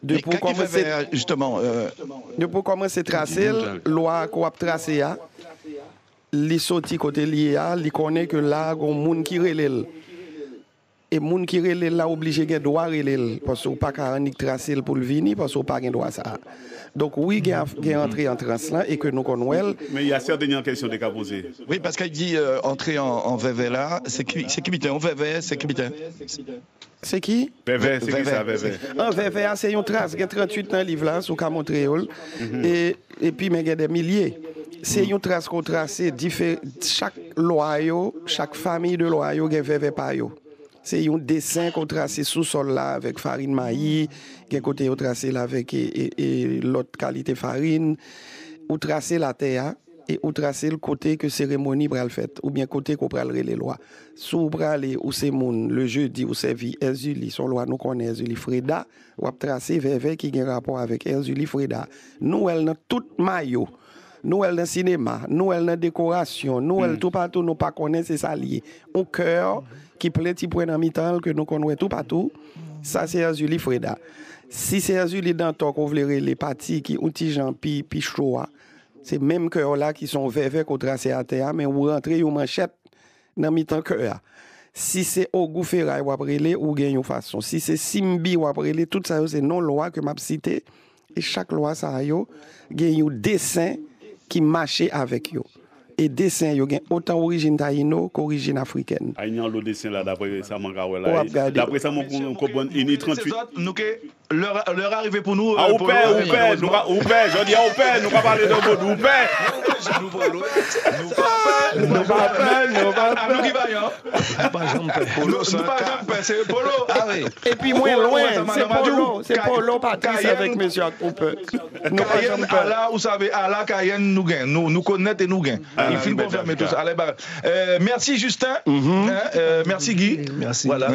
de pour commencer justement de pour commencer tracer loi qu'on a tracer a li sorti côté lié a li connaît que là gon moun qui relève et moun qui relève là obligé gen droit relève parce que pas ka tracer pour le venir parce que pas gen droit ça. Donc oui, il y a entré en transe là et que nous connaissons. Mais il y a certaines questions de cas posées. Oui, parce qu'il dit entrer en VV là, c'est qui en VV, c'est qui C'est qui? VV, c'est qui ça, VV? En VV, c'est une trace, il y a 38 dans le livre là, sur Montréal, et puis il y a des milliers. C'est une trace qu'on trace, chaque loi, chaque famille de loi, il y a VV par yo. C'est un dessin qu'on trace sous sol là avec farine maïs, qui côté on trace là avec l'autre qualité farine, ou tracer la terre et ou tracer le côté que cérémonie pral fait ou bien côté qu'on pral les lois. Sous pral ou c'est moun le jeudi ou servi Erzuli, son loi nous connaît Erzuli Freda, ou a tracer VV qui a rapport avec Erzuli Freda. Nous elle dans tout maillot. Nous elle dans cinéma, nous elle dans décoration, nous elle tout partout nous pas connaît c'est ça lié. Au cœur qui plaît petit point dans mi-temps que nous connaissons tout partout, ça c'est Erzuli Freda. Si c'est Erzuli Danton qu'on veut les parties qui ont petit Jean pi choix, c'est même cœur là qui sont verts qu'on trace à terre mais ou rentrer ou manchette dans mi-temps cœur. Si c'est Ogou Ferraille ou après les ou gagne une façon. Si c'est Simbi ou après les tout ça c'est non loi que m'a cité et chaque loi ça a yo gagne un dessin qui marche avec yo. Et dessin yo gen autant origine taïno qu'origine africaine. Il y a le dessin là d'après ça là. D'après ça mon comprend ini 38. Nous que leur arrivée pour nous au père, je dis au père, nous pas parler de vaudou, au père. Nous pas nous qui vaillant. C'est Polo. Ah oui. Et puis moins loin, c'est Polo Patrice avec monsieur Cooper. Nous pas là, vous savez, à la Cayenne nous gagne, nous connaître et nous gagne. Il faut confirmer tout ça. Allez, merci Justin, merci Guy. Merci. Voilà,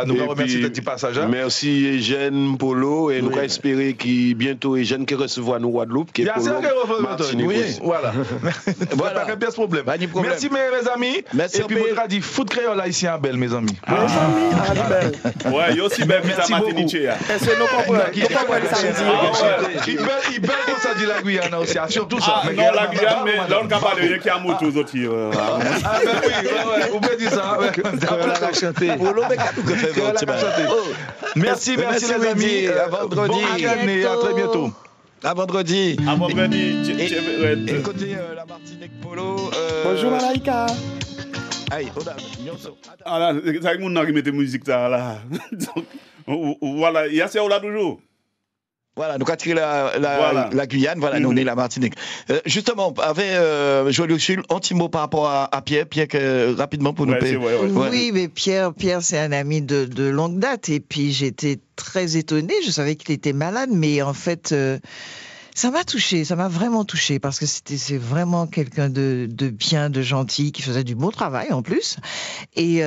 nous remercions de petit passage. Merci Eugène, Polo, et nous espérons que bientôt Eugène qui recevra nous Guadeloupe, qui est Polo. Oui, voilà. Voilà, pas de problème. Merci mes amis. Merci. Et puis votre dit foot créole haïtien à Belle, mes amis. Mes amis, à Belle. Ouais, il y a aussi Belle Merci beaucoup. Est-ce que nous comprenons samedi? Il belle comme ça dit la Guyane aussi, surtout ça. Non, la Guyane, mais là on ne peut pas dire qu'il y a un mot tous autres. Ah ben oui, vous pouvez dire ça. Merci les amis. À vendredi. Bonne année, à très bientôt. À vendredi. À vendredi. Écoutez la Martinique Polo. Bonjour Malaika. Aïe, voilà, c'est avec mon qui met musique là. Voilà, il y a ça là toujours. Voilà, nous avons tiré la Guyane, voilà, nous on est la Martinique. Justement, avec Joël Ursule, un petit mot par rapport à Pierre, rapidement pour nous payer. Oui, mais Pierre, c'est un ami de longue date, et puis j'étais très étonnée, je savais qu'il était malade, mais en fait, ça m'a touchée, ça m'a vraiment touchée, parce que c'est vraiment quelqu'un de bien, de gentil, qui faisait du bon travail en plus, et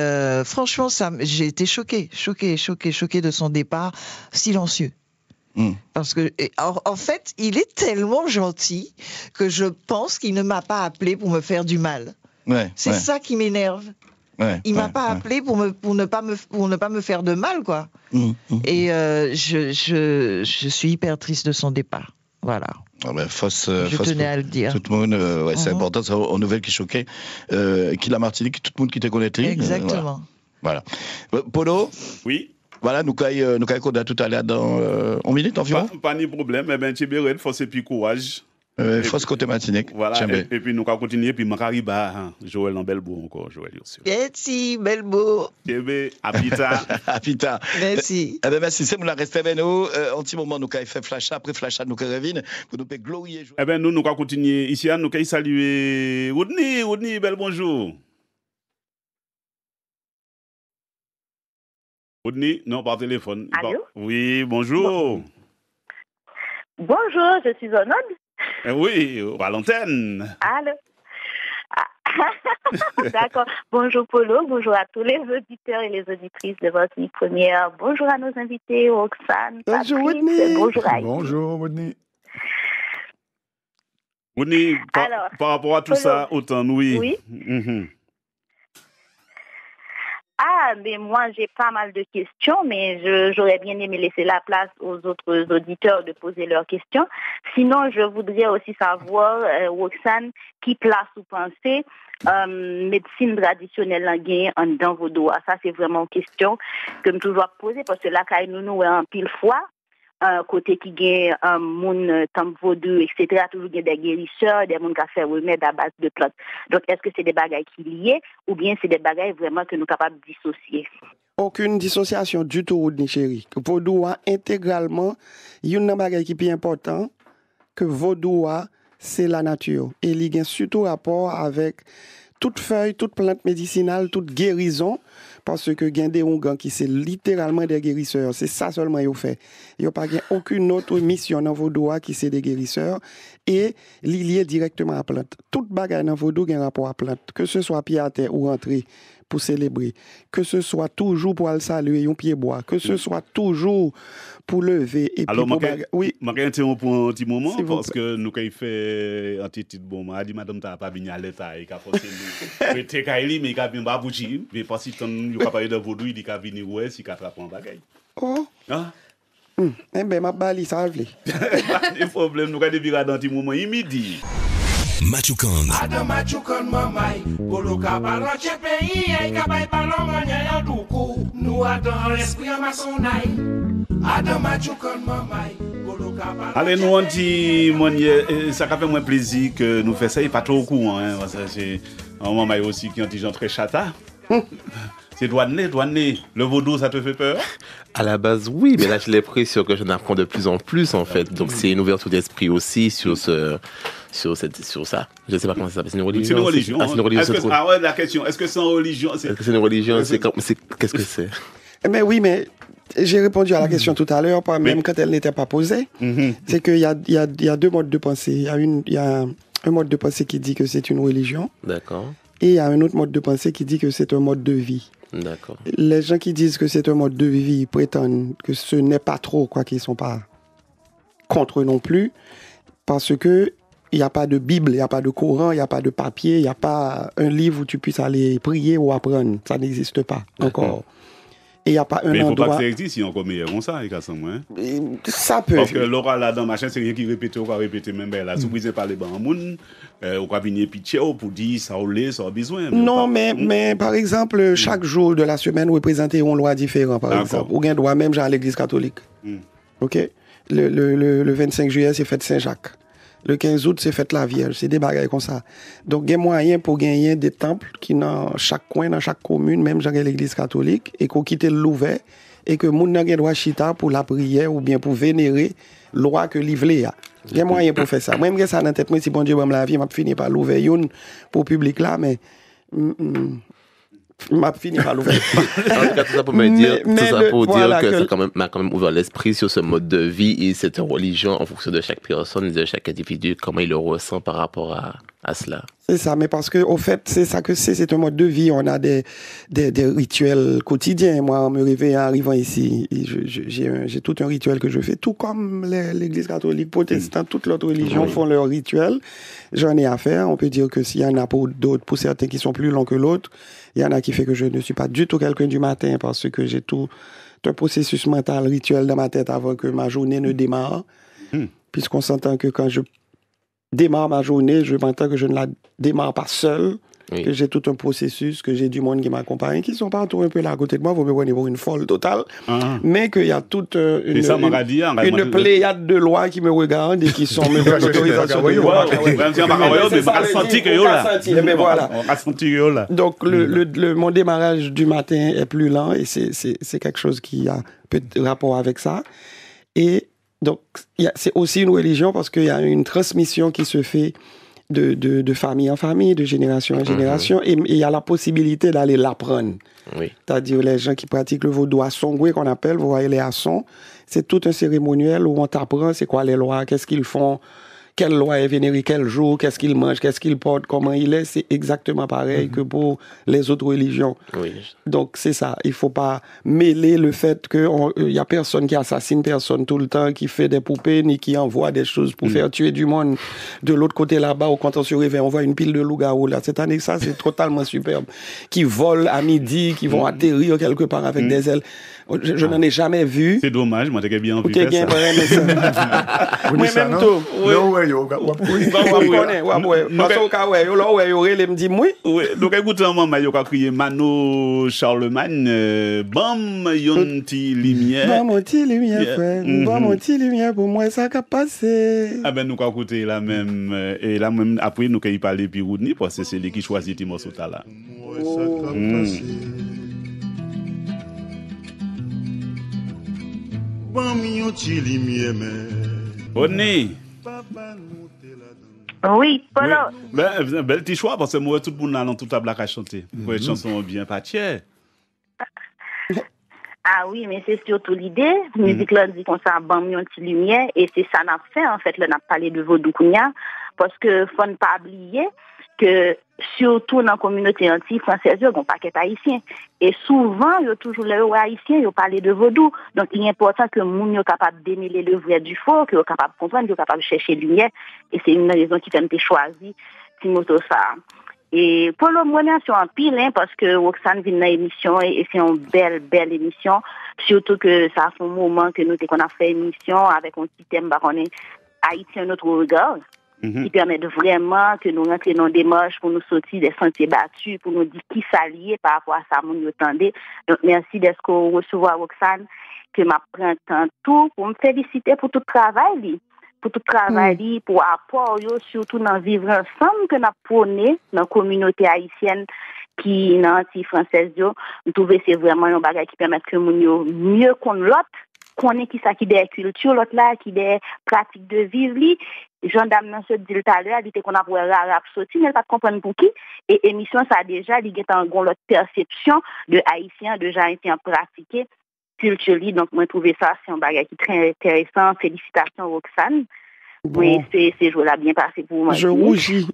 franchement, j'ai été choquée de son départ silencieux. Parce que, en fait, il est tellement gentil que je pense qu'il ne m'a pas appelé pour me faire du mal. C'est ça qui m'énerve. Il m'a pas appelé pour ne pas me faire de mal, quoi. Et je suis hyper triste de son départ. Voilà. Je tenais à le dire. Tout le monde, c'est important, c'est une nouvelle qui choquait, qui la Martinique, tout le monde qui te connaît. Exactement. Voilà. Polo. Oui. Voilà, nous avons tout à l'heure dans 1 minute environ. Pas de problème, mais ben, tu es force et puis courage. Force côté Martinique. Voilà, et puis nous allons continuer, puis je vais Joël en Belbeau encore, Joël Ursule. Merci, Belbeau. À plus tard. À plus tard. Merci. Merci, c'est mon rester avec nous. En petit moment, nous allons faire flash, après flash, nous allons revenir pour nous faire glorier. Eh bien, nous allons continuer ici, nous allons saluer Rodney, bel bonjour. Rodney, non, par téléphone. Allô? Oui, bonjour. Bonjour, je suis Onode. Oui, à l'antenne. Allô? D'accord. Bonjour Polo, bonjour à tous les auditeurs et les auditrices de Martinique Première. Bonjour à nos invités, Roxane, bonjour Patrick, Whitney. Bonjour à Bonjour Whitney. Whitney, par rapport à tout Polo. ça, autant oui. Oui. Ah, mais moi, j'ai pas mal de questions, mais j'aurais bien aimé laisser la place aux autres auditeurs de poser leurs questions. Sinon, je voudrais aussi savoir, Roxane, qui place ou pensez médecine traditionnelle dans vos doigts. Ça, c'est vraiment une question que je me toujours poser parce que là, quand nous en pile fois, côté qui gagne un monde comme vaudou, etc., toujours des guérisseurs, des gens qui font remèdes à base de plantes. Donc, est-ce que c'est des bagages qui liés ou bien c'est des bagages vraiment que nous sommes capables de dissocier? Aucune dissociation du tout, Rodney chéri. Vaudou a intégralement, il y a un bagage qui est plus important que vaudou a, c'est la nature. Et il y a surtout rapport avec toute feuille, toute plante médicinale, toute guérison, parce que il y a des Hongans qui c'est littéralement des guérisseurs. C'est ça seulement qu'ils fait. Il n'y a pas aucune autre mission dans vos doigts qui c'est des guérisseurs et lié directement à la plante. Toute bagaille dans vos doigts a un rapport à la plante, que ce soit pied à terre ou rentrer pour célébrer, que ce soit toujours pour aller saluer un pied bois, que ce soit toujours pour lever et alors, puis oui. Je vais interrompre pour un petit moment parce que nous avons fait un petit bon, m'a dit madame t'as pas venu à l'état et qu'a forcé nous. Mais t'es caillé mais qu'a bien babouchi, mais parce que tu as parlé de vaudou, il dit qu'a venir ouais si qu'a attrapé un bagage. Oh. Hein? Eh ben ma bali ça vle. Pas de problème, nous avons des dans un petit moment midi. Machucan. Adam Machucan mamai, polo kapalon chepeyi ay kabay palon manya duku. Nous adon l'esprit maçonnaille. Adam Machucan mamai, polo kapalon. Allez nous on dit ça fait moins plaisir que nous fait ça, il pas trop au courant hein, parce que c'est un moment aussi qui est intelligent très chata. C'est douané. Le vaudou, ça te fait peur? À la base, oui, mais là, j'ai l'impression que j'en apprends de plus en plus, en fait. Donc, c'est une ouverture d'esprit aussi sur ça. Je ne sais pas comment ça s'appelle. C'est une religion. C'est une religion. Ah, c'est une religion. Ah ouais, la question. Est-ce que c'est une religion? Est-ce que c'est une religion? Qu'est-ce que c'est? Mais oui, mais j'ai répondu à la question tout à l'heure, même quand elle n'était pas posée. C'est qu'il y a deux modes de pensée. Il y a un mode de pensée qui dit que c'est une religion. D'accord. Et il y a un autre mode de pensée qui dit que c'est un mode de vie. D'accord. Les gens qui disent que c'est un mode de vie prétendent que ce n'est pas trop, quoi qu'ils ne sont pas contre non plus, parce que il n'y a pas de Bible, il n'y a pas de Coran, il n'y a pas de papier, il n'y a pas un livre où tu puisses aller prier ou apprendre. Ça n'existe pas encore. Et il n'y a pas un endroit... Mais il ne faut pas que ça existe, il y a encore meilleur comme ça, ça peut. Parce que l'oral là dans machin, c'est rien qui répète, on va répéter même là. Si vous parlez par un monde, on va venir pitcher pour dire ça a besoin. Non, mais par exemple, chaque jour de la semaine, vous représentez une loi différente, par exemple. Ou un droit même genre à l'église catholique. OK? Le 25 juillet, c'est fête Saint-Jacques. Le 15 août, c'est fête la Vierge. C'est des bagailles comme ça. Donc, il y a moyen pour gagner des temples qui dans chaque coin, dans chaque commune, même genre l'église catholique, et qu'on quitte l'ouvert, et que moun n'a droit chita pour la prière ou bien pour vénérer loi que livrer. Il y a moyen pour faire ça. Moi, je ça dans tête, moi, si bon Dieu me la vie, je fini par l'ouvrir une pour le public là, mais m'a fini par l'ouvrir. En tout cas, tout ça pour me dire, que ça m'a quand même ouvert l'esprit sur ce mode de vie et cette religion en fonction de chaque personne, de chaque individu, comment il le ressent par rapport à cela. C'est ça, mais parce que au fait, c'est ça que c'est un mode de vie. On a des rituels quotidiens. Moi, en me réveillant, arrivant ici, j'ai tout un rituel que je fais, tout comme l'Église catholique, protestante, toutes les autres religions font leur rituel. J'en ai à faire. On peut dire que s'il y en a pour d'autres, pour certains qui sont plus longs que l'autre, il y en a qui fait que je ne suis pas du tout quelqu'un du matin parce que j'ai tout un processus mental, rituel dans ma tête avant que ma journée ne démarre. Puisqu'on s'entend que quand je démarre ma journée, je m'entends que je ne la démarre pas seul, que j'ai tout un processus, que j'ai du monde qui m'accompagne, qui sont partout un peu là à côté de moi, vous me voyez pour une folle totale, mais qu'il y a toute une pléiade de lois qui me regardent et qui sont mes autorisations. Donc mon démarrage du matin est plus lent et c'est quelque chose qui a peu de rapport avec ça. Et donc, c'est aussi une religion parce qu'il y a une transmission qui se fait de famille en famille, de génération en génération, et il y a la possibilité d'aller l'apprendre. C'est-à-dire les gens qui pratiquent le vaudou à Songwe, qu'on appelle, vous voyez les Assons, c'est tout un cérémoniel où on t'apprend c'est quoi les lois, qu'est-ce qu'ils font, quelle loi est vénérée, quel jour, qu'est-ce qu'ils mangent, qu'est-ce qu'ils portent, comment il est, c'est exactement pareil que pour les autres religions. Donc c'est ça, il ne faut pas mêler le fait qu'il n'y a personne qui assassine personne tout le temps, qui fait des poupées, ni qui envoie des choses pour faire tuer du monde. De l'autre côté là-bas, quand on se réveille, on voit une pile de loups-garous là. Cette année, ça c'est totalement superbe. Qui volent à midi, qui vont atterrir quelque part avec des ailes. Je n'en ai jamais vu. C'est dommage, moi j'ai bien vu ça. Moi-même tout. Donc écoute, maman, il a crié Mano Charlemagne, bam, yon ti lumière. Bam, mon ti lumière, frère. Bam, mon ti lumière, pour moi, ça a passé. Ah ben, nous avons écouté la même, et là même, après, nous avons parlé puis Roudni, parce que c'est lui qui choisit Timo Sotala. Rodney. Oui, Polo. Bel petit choix, parce que moi, tout le monde a dans toute la blague à chanter. Pour une chanson bien pâtière. Ah oui, mais c'est surtout l'idée. Musique là dit qu'on s'en ban un petit lumière, et c'est ça qu'on a fait, en fait, là, on a parlé de Vodou Kounia, parce que faut ne pas oublier que surtout dans la communauté anti-française, il y a un paquet haïtien. Et souvent, il y a toujours les haïtiens, ils parlent de vaudou. Donc, il est important que les gens soient capables de démêler le vrai du faux, qu'ils soient capables de comprendre, qu'ils soient capables de chercher lumière. Et c'est une raison qui fait choisi Timoto ça. Et pour le moment, c'est un pile, parce que Roxane vient dans l'émission et c'est une belle émission. Surtout que ça fait un moment que nous qu'on a fait une émission avec un petit thème, Haïtien, notre regard. Qui permettent vraiment que nous rentrions dans des démarches pour nous sortir des sentiers battus, pour nous dire qui s'allier par rapport à ça, nous attendez. Donc, merci d'être recevoir Roxane, que m'a pris un tout pour me féliciter pour tout le travail, pour apport, surtout dans vivre ensemble que nous prôné dans la communauté haïtienne qui est anti-française. Nous trouvons que c'est vraiment un bagage qui permet que nous mieux qu'on l'autre, qu'on est qui ça qui des cultures, l'autre là, qui des pratiques de vivre. Gendarme se dit tout à l'heure, il dit qu'on a pour arabe sorti, mais elle pas comprendre pour qui. Et émission ça déjà, il y a une perception de haïtiens, de gens haïtiens pratiqués culturellement. Donc moi trouvé ça c'est un bagage qui très intéressant. Félicitations Roxane. Oui, c'est jour là bien passé pour moi. Je rougis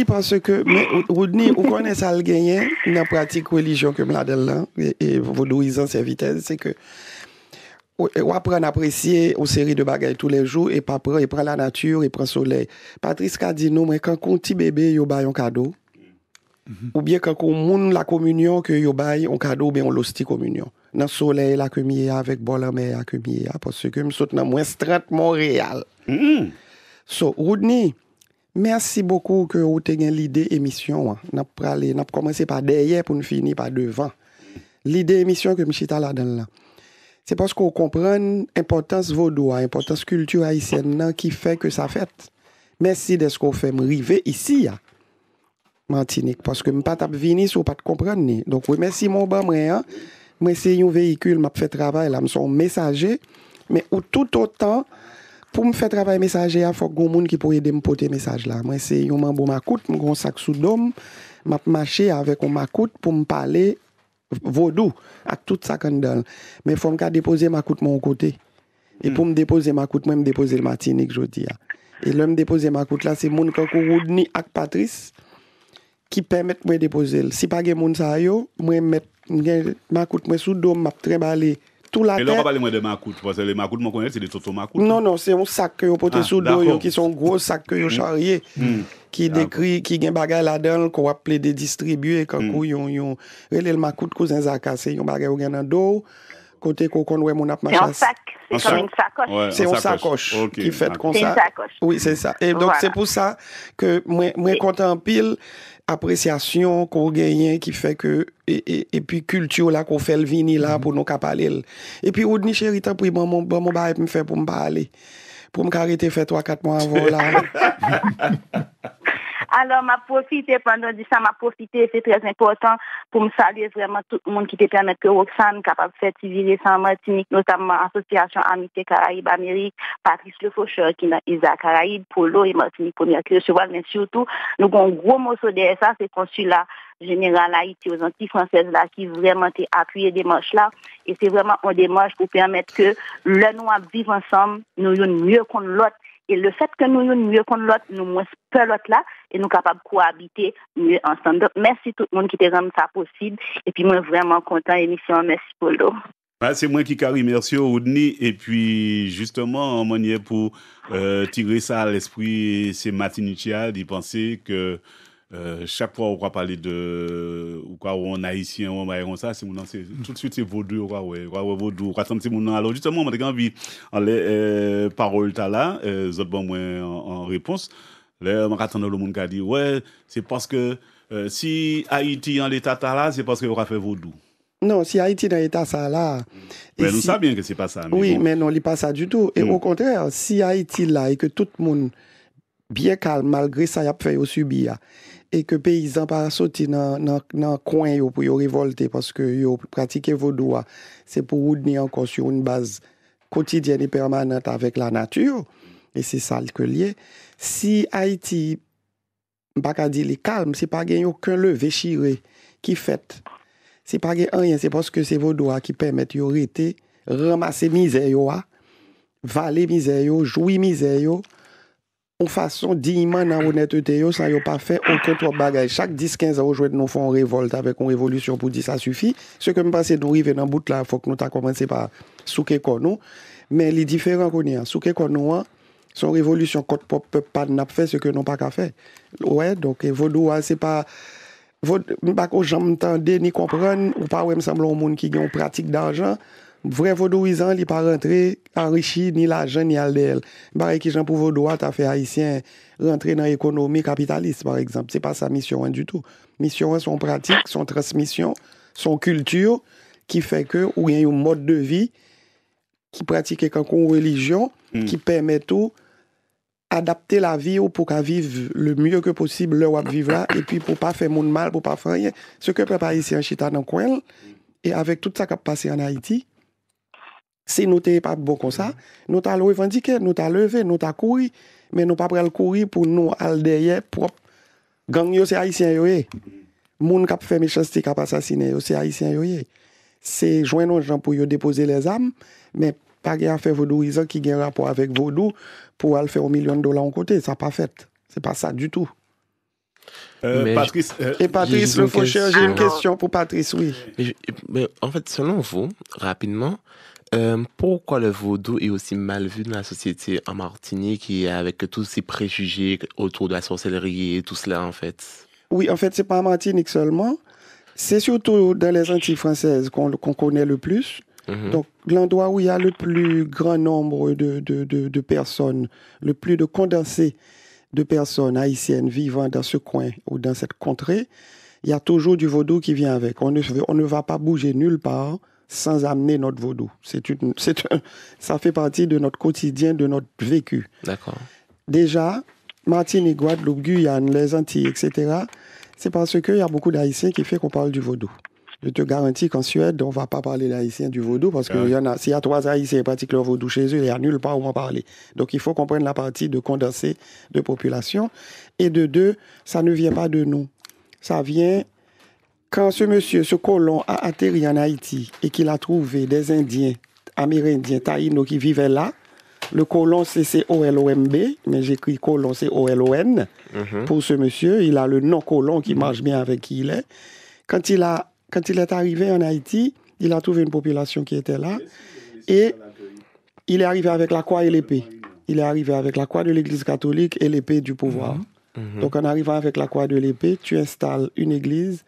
parce que Rodney, vous connaissez ça le gagner dans la pratique religion que m'ladel là et vaudouisant ses vitesses, c'est que on apprend à apprécier une série de bagages tous les jours et pas prend la nature et prend le soleil. Patrice a dit nous mais quand un petit bébé yo bail un cadeau ou bien quand on moun la communion que yo bail un cadeau ben on l'hostie communion. Dans le soleil la que mié avec boire mer que mié parce que me saute dans moins 30 Montréal. So Rodney, merci beaucoup que vous avez gagné l'idée émission. N'a commencé par derrière pour nous finir par devant. L'idée émission que m'chita là dedans là. C'est parce qu'on comprend l'importance vaudou, l'importance culture haïtienne qui fait que ça fait. Merci de ce qu'on fait me river ici, Martinique, parce que je ne peux pas venir si vous ne pas comprendre. Donc, oui, merci mon bon moi c'est un véhicule, m'a fait travail, là, je suis un messager Mais tout autant, pour me faire travailler messager, il faut que quelqu'un qui peut aider me porter message là. Moi, c'est un mambo macoute, un sac sous dôme, m'a marché avec un macoute pour me parler vaudou, avec tout ça qu'on donne. Mais il faut me déposer macoute mon côté. Et pour me déposer macoute, moi, me déposer le Martinique, je dis. Et là, me déposer macoute là, c'est mon kankou Rodney avec Patrice qui permettent moi déposer. Si pas de moun sa yo, moi mettre macoute moi sous dôme, m'a trimballer tout la tête. Et là on va parler moins de macoute parce que les macoutes moi connais c'est des toto macoutes. Non, c'est un sac que yo porté sous dos qui sont gros sacs que yo charrié qui décrit qui gen bagay là-dedans qu'on appelle des distribuer quand yon relé le macoute cousin Zaka, c'est yon bagay ou gen dans dos côté qu'on ouais mon ap machin. C'est comme une sacoche. Ouais, c'est une sacoche qui fait comme ça. Oui, c'est ça. Et donc c'est pour ça que moi content pile appréciation qu'on gagne qui fait que et puis culture là qu'on fait le vinyle là pour nous parler. Et puis Rodney chéri tant pris mon bail me fait pour me parler. Pour me arrêter faire 3-4 mois avant là. Alors, m'a profité pendant ça, m'a profité, c'est très important pour me saluer vraiment tout le monde qui te permet que Roxane capable de faire virer ça en Martinique, notamment Association Amitié Caraïbes Amérique, Patrice Le Faucheur qui est dans ISA Caraïbes, Polo et Martinique Première qui recevoir, mais surtout, nous avons un gros morceau de ça, c'est consulat général Haïti aux Antilles françaises là qui vraiment t'a appuyé des démarches là et c'est vraiment une démarche pour permettre que le nous vivre ensemble, nous mieux qu'on l'autre. Et le fait que nous sommes mieux qu'on l'autre, nous moins peur l'autre là, et nous sommes capables de cohabiter mieux ensemble. Donc, merci tout le monde qui t'a rendu ça possible. Et puis, moi, vraiment content de l'émission. Merci, Polo. C'est moi qui remercie Rodney. Et puis, justement, en manière pour tirer ça à l'esprit, c'est Martiniquais d'y penser que chaque fois on va parler de ou quoi on haïtien on va ça c'est mon c'est tout de suite c'est vaudou quoi vaudou quoi c'est mon alors justement on a envie en les paroles là autres bon moi en réponse là on attend le monde qui dit ouais c'est parce que si Haïti en l'état là c'est parce qu'on a fait vaudou. Non, si Haïti dans l'état ça là. Mais nous savons bien que c'est pas ça. Oui, bon. Mais non, il pas ça du tout. Et au contraire, si Haïti là et que tout le monde bien calme malgré ça y a fait au subir et que paysans pas sorti dans coin yo pour yo révolter parce que yo pratiquer vaudou c'est pour revenir encore sur une base quotidienne et permanente avec la nature et c'est ça que lié. Si Haïti pas qu'à dire les calme, c'est pas gagner aucun levé chiré qui fait. C'est pas gagner rien, c'est parce que c'est vaudou qui permettent yo rester ramasser misère yo valer misère yo, jouir misère yo. En façon dignement dans honnêteté yo ça yo pas fait aucun trop bagage chaque 10-15 ans jouer nous font révolte avec une révolution pour dire ça suffit ce que me pense nous arriver dans bout là faut que nous t'a commencé par souké konou mais les différents qu'on y a souké konou son révolution côte peuple pas n'a fait ce que nous pas qu'à faire ouais donc vaudou c'est pas pas que j'aime entendre ni comprendre ou pas me semble un monde qui a une pratique d'argent. Vrai vaudouisant, il pas rentré enrichi ni l'argent ni aldel. Pareil qui Jean pour vaudou t'a fait haïtien rentrer dans l'économie capitaliste par exemple, c'est pas sa mission du tout. Mission son pratique, son transmission, son culture qui fait que ou y a un mode de vie qui pratique une religion qui permet tout adapter la vie pour qu'à vivre le mieux que possible là où vivre là et puis pour pas faire monde mal, pour pas faire rien. Ce que peuple haïtien chita dans coin et avec tout ça qui a passé en Haïti. Si nous n'étions pas bon comme ça, nous t'allons revendiquer, nous t'allons lever, nous t'allons courir, mais nous pas prendre courir pour nous aller derrière propre. Gang yo c'est haïtien yo yé. Moun qui fait méchanceté qui assassiné yo c'est haïtien yo yé. C'est joindre aux gens pour yo déposer les armes, mais pas à faire vaudouisant qui a un rapport avec vaudou pour aller faire $1 million en côté, ça pas fait. C'est pas ça du tout. Patrice, et Patrice Le Faucheur, j'ai une question pour Patrice, oui. Mais en fait, selon vous, rapidement, pourquoi le vaudou est aussi mal vu dans la société en Martinique et avec tous ces préjugés autour de la sorcellerie et tout cela, en fait? Oui, en fait, c'est pas en Martinique seulement. C'est surtout dans les Antilles françaises qu'on connaît le plus. Donc, l'endroit où il y a le plus grand nombre de personnes, le plus de condensé de personnes haïtiennes vivant dans ce coin ou dans cette contrée, il y a toujours du vaudou qui vient avec. On ne va pas bouger nulle part sans amener notre vaudou. Ça fait partie de notre quotidien, de notre vécu. D'accord. Déjà, Martinique, Guadeloupe, Guyane, les Antilles, etc., c'est parce qu'il y a beaucoup d'Haïtiens qui font qu'on parle du vaudou. Je te garantis qu'en Suède, on ne va pas parler d'Haïtiens du vaudou parce que s'il y a 3 Haïtiens qui pratiquent leur vaudou chez eux, il n'y a nulle part où en parler. Donc il faut qu'on prenne la partie de condenser de population. Et de 2, ça ne vient pas de nous. Ça vient quand ce colon a atterri en Haïti et qu'il a trouvé des Indiens, Amérindiens, Taïnos qui vivaient là. Le colon, c'est C-O-L-O-M-B, mais j'écris colon, c'est O-L-O-N. Pour ce monsieur, il a le nom colon qui marche bien avec qui il est. Quand il est arrivé en Haïti, il a trouvé une population qui était là et il est arrivé avec la croix et l'épée. Il est arrivé avec la croix de l'Église catholique et l'épée du pouvoir. Donc en arrivant avec la croix de l'épée, tu installes une église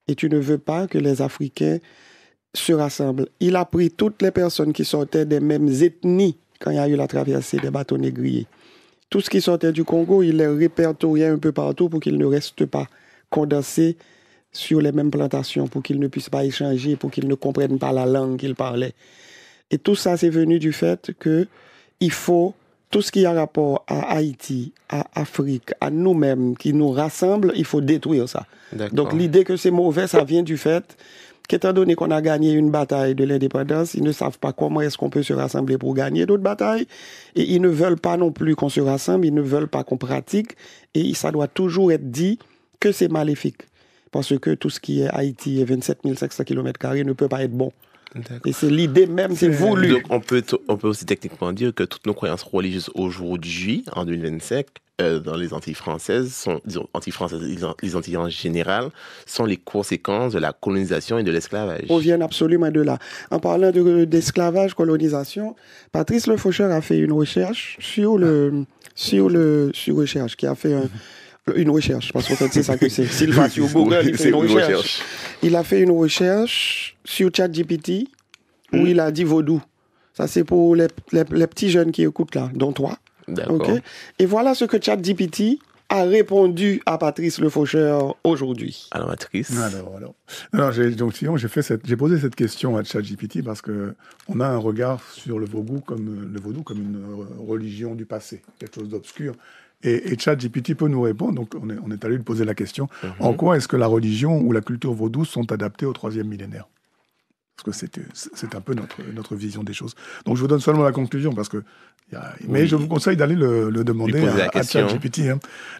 et tu ne veux pas que les Africains se rassemblent. Il a pris toutes les personnes qui sortaient des mêmes ethnies quand il y a eu la traversée des bateaux négriers. Tout ce qui sortait du Congo, il les répertoriait un peu partout pour qu'ils ne restent pas condensés sur les mêmes plantations, pour qu'ils ne puissent pas échanger, pour qu'ils ne comprennent pas la langue qu'ils parlaient. Et tout ça, c'est venu du fait qu'il faut, tout ce qui a rapport à Haïti, à Afrique, à nous-mêmes, qui nous rassemble, il faut détruire ça. Donc l'idée que c'est mauvais, ça vient du fait qu'étant donné qu'on a gagné une bataille de l'indépendance, ils ne savent pas comment est-ce qu'on peut se rassembler pour gagner d'autres batailles. Et ils ne veulent pas non plus qu'on se rassemble, ils ne veulent pas qu'on pratique. Et ça doit toujours être dit que c'est maléfique. Parce que tout ce qui est Haïti et 27 500 km² ne peut pas être bon. Et c'est l'idée même, c'est voulu. Donc on peut aussi techniquement dire que toutes nos croyances religieuses aujourd'hui, en 2025, dans les Antilles françaises, les Antilles en général, sont les conséquences de la colonisation et de l'esclavage. Proviennent absolument de là. En parlant d'esclavage, colonisation, Patrice Le Faucheur a fait une recherche qui a fait une recherche, parce qu'en fait c'est ça que c'est. S'il va sur Google, il fait une recherche. Il a fait une recherche sur ChatGPT où il a dit vaudou. Ça c'est pour les petits jeunes qui écoutent là, dont toi. D'accord. Okay? Et voilà ce que ChatGPT a répondu à Patrice Le Faucheur aujourd'hui. Alors Patrice. Alors j'ai posé cette question à ChatGPT parce que on a un regard sur le vaudou comme une religion du passé, quelque chose d'obscur. Et ChatGPT peut nous répondre, donc on est allé lui poser la question, en quoi est-ce que la religion ou la culture vaudou sont adaptées au 3e millénaire ? Parce que c'est un peu notre vision des choses. Donc je vous donne seulement la conclusion, mais je vous conseille d'aller le demander à ChatGPT.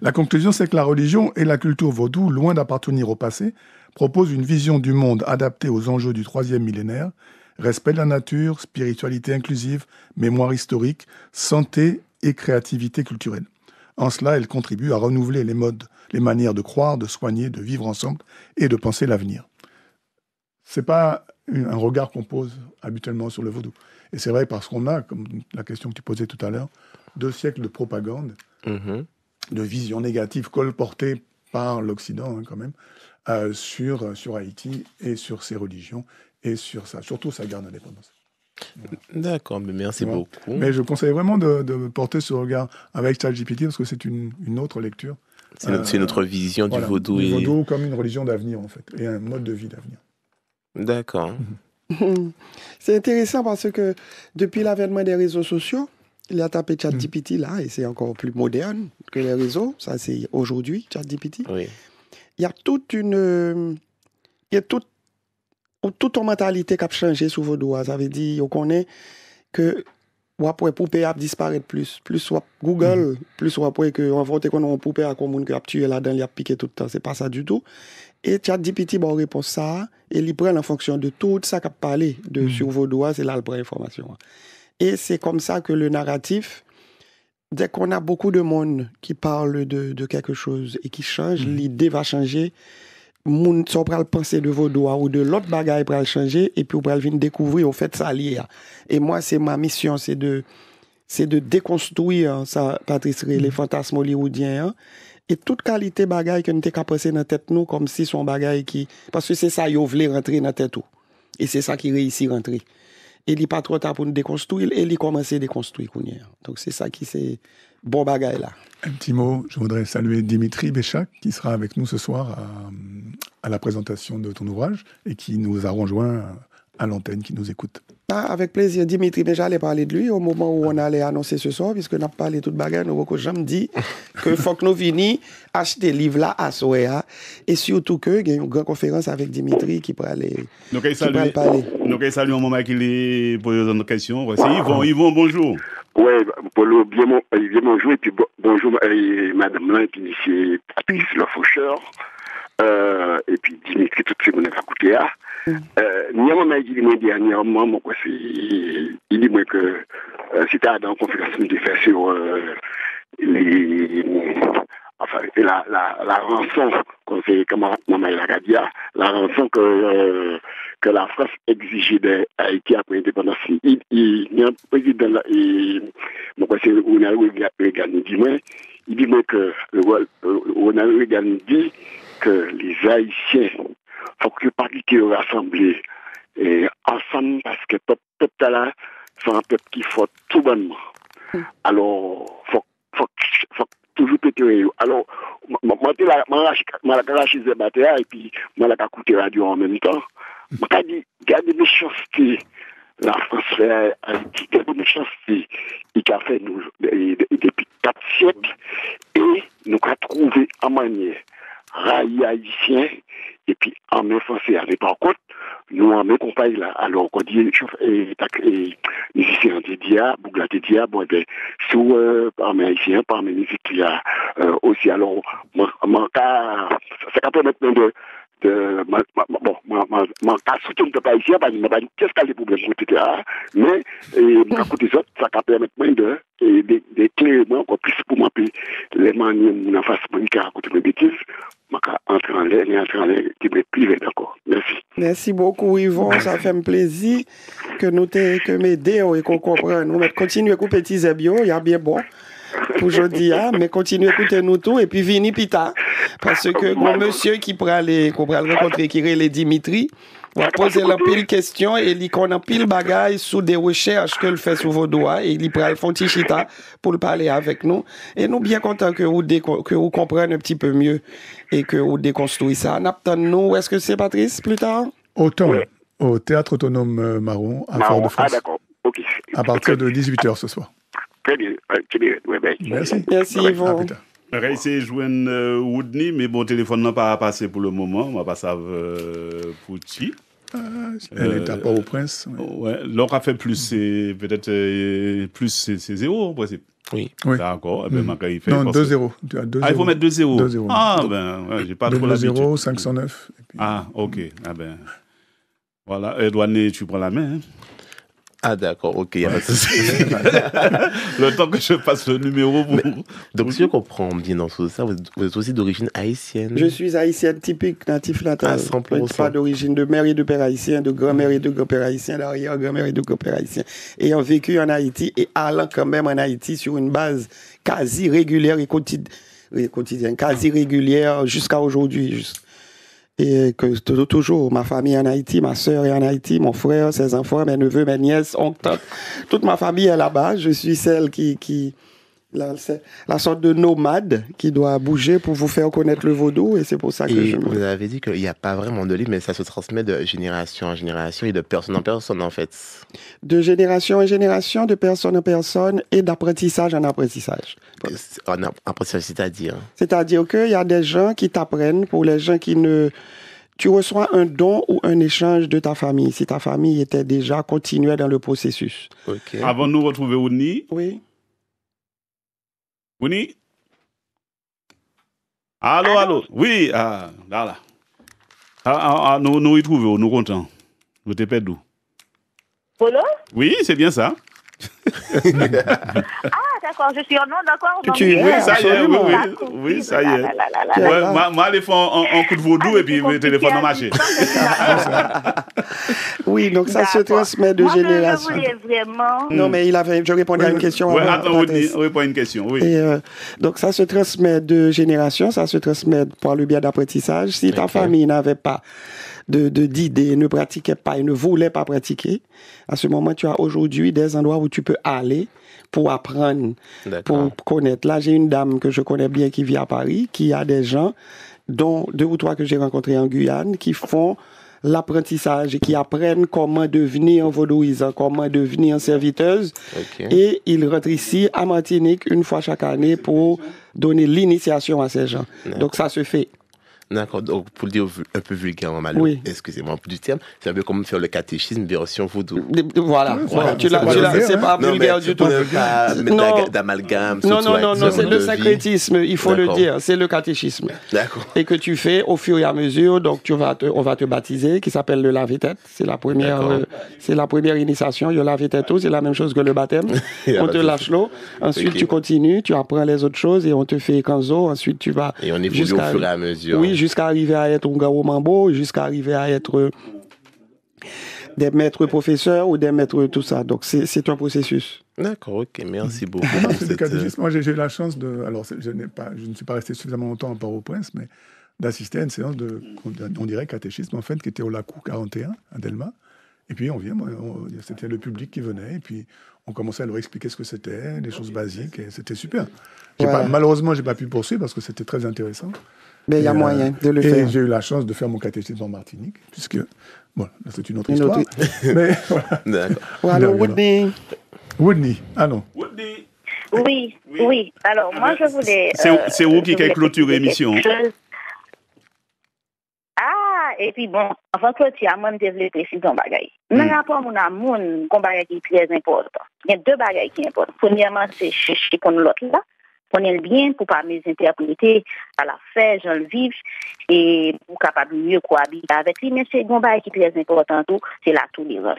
La conclusion, c'est que la religion et la culture vaudou, loin d'appartenir au passé, proposent une vision du monde adaptée aux enjeux du 3e millénaire, respect de la nature, spiritualité inclusive, mémoire historique, santé et créativité culturelle. En cela, elle contribue à renouveler les modes, les manières de croire, de soigner, de vivre ensemble et de penser l'avenir. C'est pas un regard qu'on pose habituellement sur le vaudou. Et c'est vrai parce qu'on a, comme la question que tu posais tout à l'heure, 2 siècles de propagande, de vision négative colportée par l'Occident quand même, sur Haïti et sur ses religions et surtout sa guerre d'indépendance. D'accord, mais merci beaucoup. Mais je conseille vraiment de porter ce regard avec ChatGPT parce que c'est une autre lecture. C'est notre vision du vaudou. Le vaudou comme une religion d'avenir en fait, et un mode de vie d'avenir. D'accord. C'est intéressant parce que depuis l'avènement des réseaux sociaux, il a tapé ChatGPT là, et c'est encore plus moderne que les réseaux. Ça, c'est aujourd'hui, ChatGPT. Oui. Il y a toute une mentalité qui a changé sous vos doigts. Ça veut dire qu'on connaît que après poupée a disparaître plus soit Google, plus soit après que on vote qu'on a poupée à commune qui a tué là-dedans, il a piqué tout le temps. C'est pas ça du tout. Et ChatGPT bon répond ça et il prend en fonction de tout ça qu'a parlé de sur vos doigts, c'est là le prend information. Et c'est comme ça que le narratif, dès qu'on a beaucoup de monde qui parle de quelque chose et qui change, l'idée va changer. Moun so pral penser de vos doigts ou de l'autre bagaille pral changer et puis pral venir découvrir au fait ça lié. Et moi c'est ma mission, c'est de déconstruire ça, Patrice, les fantasmes hollywoodiens et toute qualité bagaille que nous t'ai passer dans tête nous comme si son bagaille qui parce que c'est ça yo voulait rentrer dans tête tout. Et c'est ça qui réussit rentrer. Et il pas trop tard pour nous déconstruire et il commencer à déconstruire. Donc c'est ça qui c'est bon bagaille là. Un petit mot, je voudrais saluer Dimitri Béchac qui sera avec nous ce soir à la présentation de ton ouvrage et qui nous a rejoint à l'antenne, qui nous écoute. Ah, avec plaisir, Dimitri, mais j'allais parler de lui au moment où on allait annoncer ce soir, puisque nous avons parlé toute bagarre, nous avons jamais dit qu'il faut que nous venions acheter le livre là à Soea, et surtout qu'il y a une grande conférence avec Dimitri qui pourra aller parler. Nous allons saluer un moment qu'il est posé une question. Voici Yvon, bonjour. Oui, Polo, bien bonjour, et puis bonjour madame là, et puis monsieur Patrice Le Faucheur, et puis Dimitri, tout ce qu'on a écouté là. Néanmoins, il dit dernièrement, il dit que c'était dans la conférence que j'ai fait sur la rançon, comme maman l'a dit, la rançon que la France exigeait d'Haïti après l'indépendance. Il y a un président, Ronald Reagan, il dit que Ronald Reagan dit que les Haïtiens faut que parti qui rassemblés ensemble parce que le peuple là c'est un peuple qui faut tout bonnement. Alors faut toujours péter. Alors moi la lâché des batailles et puis moi la écouter radio en même temps. Moi dit garder mes méchanceté la France fait Haïti, garder mes méchanceté il a fait nous depuis 4 siècles et nous avons trouvé en manière railler haïtien et puis en même français. Mais par contre, nous en même compagnie là, alors qu'on dit musicien Tédia, Bougla Tédia, bon, ben, sous parmi haïtiens, parmi musique il y a aussi, alors, ça peut permettre mon cas soutien de pas ici, qu'est-ce qu'il y a des problèmes, etc. Mais, côté autres, ça peut permettre de clés, encore plus pour m'appeler les manières, mon face, pour n'y raconter mes bêtises. Entrer en l'air, qui me privé, d'accord. Merci. Merci beaucoup, Yvon. Ça fait un plaisir que nous m'aider et qu'on comprenne. Nous continuons à couper petits zébio, il y a bien bon pour aujourd'hui, mais continuez à écouter nous tout et puis vini pita. Parce que mon monsieur qui pourra le rencontrer, qui est Dimitri, va poser la pile question et il connaît pile bagaille sous des recherches que le fait sous vos doigts et il prend le fontichita pour le parler avec nous. Et nous bien contents que vous compreniez un petit peu mieux et que vous déconstruisez ça. Nous, est-ce que c'est Patrice plus tard? Autant, au Théâtre Autonome Marron à Fort-de-France. Ah d'accord, ok. À partir de 18h ce soir. Très bien, merci. Merci Yvon. On va essayer de joindre Woodney, mais bon, téléphone n'a pas passé pour le moment. On va passer pour Chi. Elle est à Port-au-Prince. Ouais. L'or a fait plus, c'est peut-être plus, c'est 0 en principe. Oui. D'accord. Non, 2-0. Ah, il faut mettre 2-0. 2-0. Ah, ben, ouais, j'ai pas trop l'habitude. 2-0, 509. Et puis... Ah, ok. Ah, ben. Voilà. Edouane, tu prends la main. Hein? Ah d'accord, ok, il n'y a pas de souci. Le temps que je passe le numéro pour... Donc si je comprends bien dans tout ça, vous êtes aussi d'origine haïtienne? Je suis haïtienne typique, natif natal. 100%. Pas d'origine de mère et de père haïtien, de grand-mère et de grand-père haïtien, d'arrière-grand-mère et de grand-père haïtien. Ayant vécu en Haïti et allant quand même en Haïti sur une base quasi régulière et quotidienne, quasi régulière jusqu'à aujourd'hui. Et que toujours, ma famille est en Haïti, ma sœur est en Haïti, mon frère, ses enfants, mes neveux, mes nièces, oncles, toute ma famille est là-bas. Je suis celle la sorte de nomade qui doit bouger pour vous faire connaître le vaudou, et c'est pour ça que Vous avez dit qu'il n'y a pas vraiment de livre, mais ça se transmet de génération en génération et de personne en personne, en fait. De génération en génération, de personne en personne et d'apprentissage en apprentissage. En apprentissage, c'est-à-dire? C'est-à-dire qu'il y a des gens qui t'apprennent, pour les gens qui ne... Tu reçois un don ou un échange de ta famille, si ta famille était déjà continuée dans le processus. Okay. Avant de nous retrouver Ouni. Oui. Ouni? Allô? Oui, là. Nous y trouvons, nous contents. Nous t'es perdu. Polo? Oui, c'est bien ça. D'accord, je suis en nom, d'accord. Oui, ça y est, oui, ça y est. Moi, les font en coup de vaudou et puis le téléphone n'a marché. Oui, donc ça se transmet de génération. Moi, je voulais vraiment... Non, mais je répondais à une question. Oui, attends, on répond à une question, oui. Et, donc ça se transmet de génération, ça se transmet par le biais d'apprentissage. Si ta famille n'avait pas d'idées, ne pratiquait pas et ne voulait pas pratiquer, à ce moment, tu as aujourd'hui des endroits où tu peux aller pour apprendre, pour connaître. Là, j'ai une dame que je connais bien qui vit à Paris, qui a des gens, dont 2 ou 3 que j'ai rencontrés en Guyane, qui font l'apprentissage et qui apprennent comment devenir vaudouisant, comment devenir serviteuse. Et ils rentrent ici à Martinique une fois chaque année pour donner l'initiation à ces gens. Donc ça se fait. D'accord, donc pour le dire un peu vulgairement, excusez-moi du terme, c'est un peu comme faire le catéchisme version vaudou. Voilà, c'est pas vulgaire du tout. D'amalgame. Non, c'est le syncrétisme, il faut le dire, c'est le catéchisme. D'accord. Et que tu fais au fur et à mesure, donc on va te baptiser, qui s'appelle le laver-tête, c'est la première initiation, le laver-tête, c'est la même chose que le baptême, on te lâche l'eau, ensuite tu continues, tu apprends les autres choses et on te fait kanzo, ensuite tu vas... Et on évolue au fur et à mesure. Oui, jusqu'à arriver à être un garo mambo, jusqu'à arriver à être des maîtres professeurs ou des maîtres tout ça. Donc c'est un processus. D'accord, ok, merci beaucoup. C'est du catéchisme. Moi j'ai eu la chance de, alors je ne suis pas resté suffisamment longtemps à Port-au-Prince, mais d'assister à une séance de, on dirait catéchisme en fait, qui était au Lacou 41 à Delma. Et puis on vient, c'était le public qui venait, et puis on commençait à leur expliquer ce que c'était, des choses basiques, et c'était super. Malheureusement, j'ai pas pu poursuivre parce que c'était très intéressant. Mais il y a moyen de le faire. Et j'ai eu la chance de faire mon catéchisme en Martinique, puisque, bon, c'est une autre histoire. Mais voilà. D'accord. Voilà, Woodney. Ah non. Woodney. Oui. Alors, moi, je voulais... C'est où qui a clôturé l'émission? Et puis bon, avant que tu aies même développé ces bagailles. Dans rapport à mon amour, un bagage qui est très important. Il y a deux bagages qui sont importants. Premièrement, c'est chercher pour l'autre là. Prenez le bien pour pas misinterpréter à la faire, j'en le vive, et pour capable mieux cohabiter avec lui. Mais c'est un bagage qui est très important, c'est la tolérance.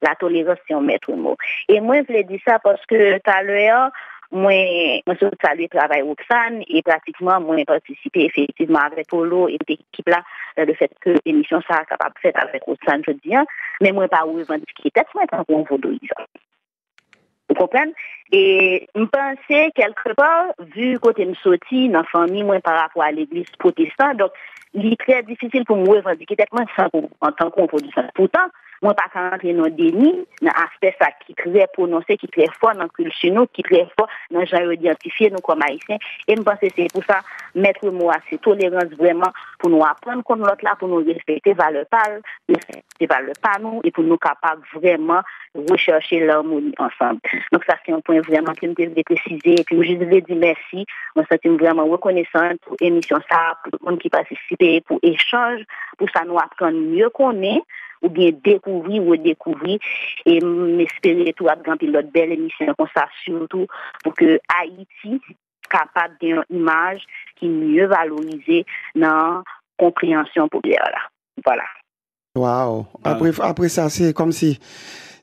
La tolérance, c'est un maître mot. Et moi, je voulais dire ça parce que tout à l'heure, moi, je salue le travail Roxane et pratiquement, moi, j'ai participé effectivement avec Polo et cette équipe-là, le fait que l'émission soit capable de faire avec Roxane, je dis, mais moi, pas revendiquer peut-être moi, tant qu'on vaudouise. Vous comprenez? Et je pensais quelque part, vu côté me sorti dans la famille, moi, par rapport à l'église protestante, donc, il est très difficile pour moi de revendiquer peut-être moi en tant qu'on vaudouise. Pourtant, moi, pas qu'à rentrer dans le déni, dans l'aspect ça qui est très prononcé, qui est très fort dans le culture, nous, qui est très fort dans le genre identifié, nous, comme haïtiens. Et je pense que c'est pour ça, mettre moi, c'est tolérance vraiment, pour nous apprendre contre l'autre là, pour nous respecter valeurs pas, respecter valeurs pas nous, et pour nous capables vraiment rechercher l'harmonie ensemble. Donc, ça, c'est un point vraiment que je voulais préciser. Et puis, je voulais dire merci. Moi, ça, c'est vraiment reconnaissante pour l'émission, ça, pour tout le monde qui participe, pour échange, pour ça, nous apprendre mieux qu'on est, ou bien découvrir ou redécouvrir, et m'espérer tout à grand pilote belle émission comme ça, surtout pour que Haïti capable d'une image qui est mieux valorisée dans la compréhension populaire là. Voilà. Wow. Après ça, c'est comme si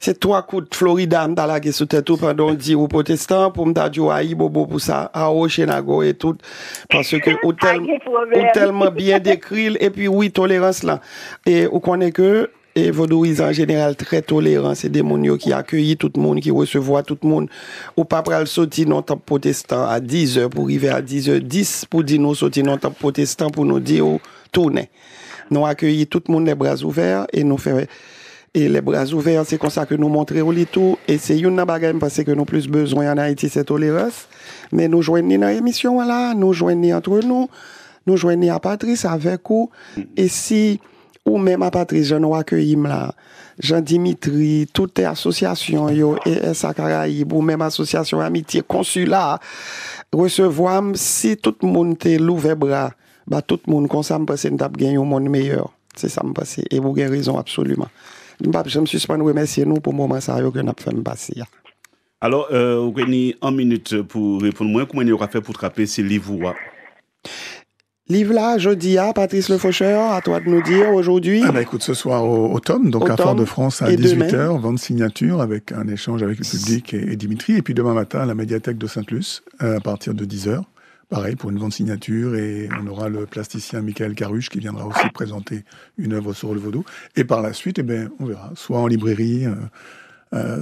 c'est 3 coups de Florida dans la guerre sous tête tout pendant dire aux protestants pour me dire aïe bobo pour ça à Ochenago et tout parce que ou tellement bien décrit et puis oui tolérance là et on connaît que et vaudouisant en général très tolérant, c'est des gens qui accueillent tout le monde, qui recevoir tout le monde. Ou pas pral sortir dans temps protestant à 10h pour arriver à 10h10 pour dire nous sortir dans temps protestant pour nous dire tourner. Nous accueillons tout le monde les bras ouverts et nous faire et les bras ouverts, c'est comme ça que nous montrons au tout et c'est une bagaille parce que nous plus besoin en Haïti c'est tolérance. Mais nous joignons dans l'émission là, nous joignons entre nous joignons à Patrice avec vous et si ou même à Patrice, je nous accueille là, Jean-Dimitri, toutes les associations, et SA Caraïbes, ou même association Amitié, Consulat, recevoir, si tout le monde est l'ouvert bras, bah tout le monde, comme ça, me passe, nous avons gagné un monde meilleur. C'est ça, me passe. Et vous avez raison, absolument. Je me suis pas remercier nous pour le moment, ça, que nous avons fait me passer. Alors, vous avez 1 minute pour répondre. Moi, comment vous avez fait pour attraper ces livres? Livre là, jeudi à Patrice Le Faucheur, à toi de nous dire aujourd'hui. Ah bah écoute, ce soir au Tome, donc à Fort-de-France à 18h, vente signature avec un échange avec le public et Dimitri. Et puis demain matin à la médiathèque de Sainte-Luce, à partir de 10h. Pareil, pour une vente signature. Et on aura le plasticien Michael Caruche qui viendra aussi présenter une œuvre sur le vaudou. Et par la suite, on verra, soit en librairie,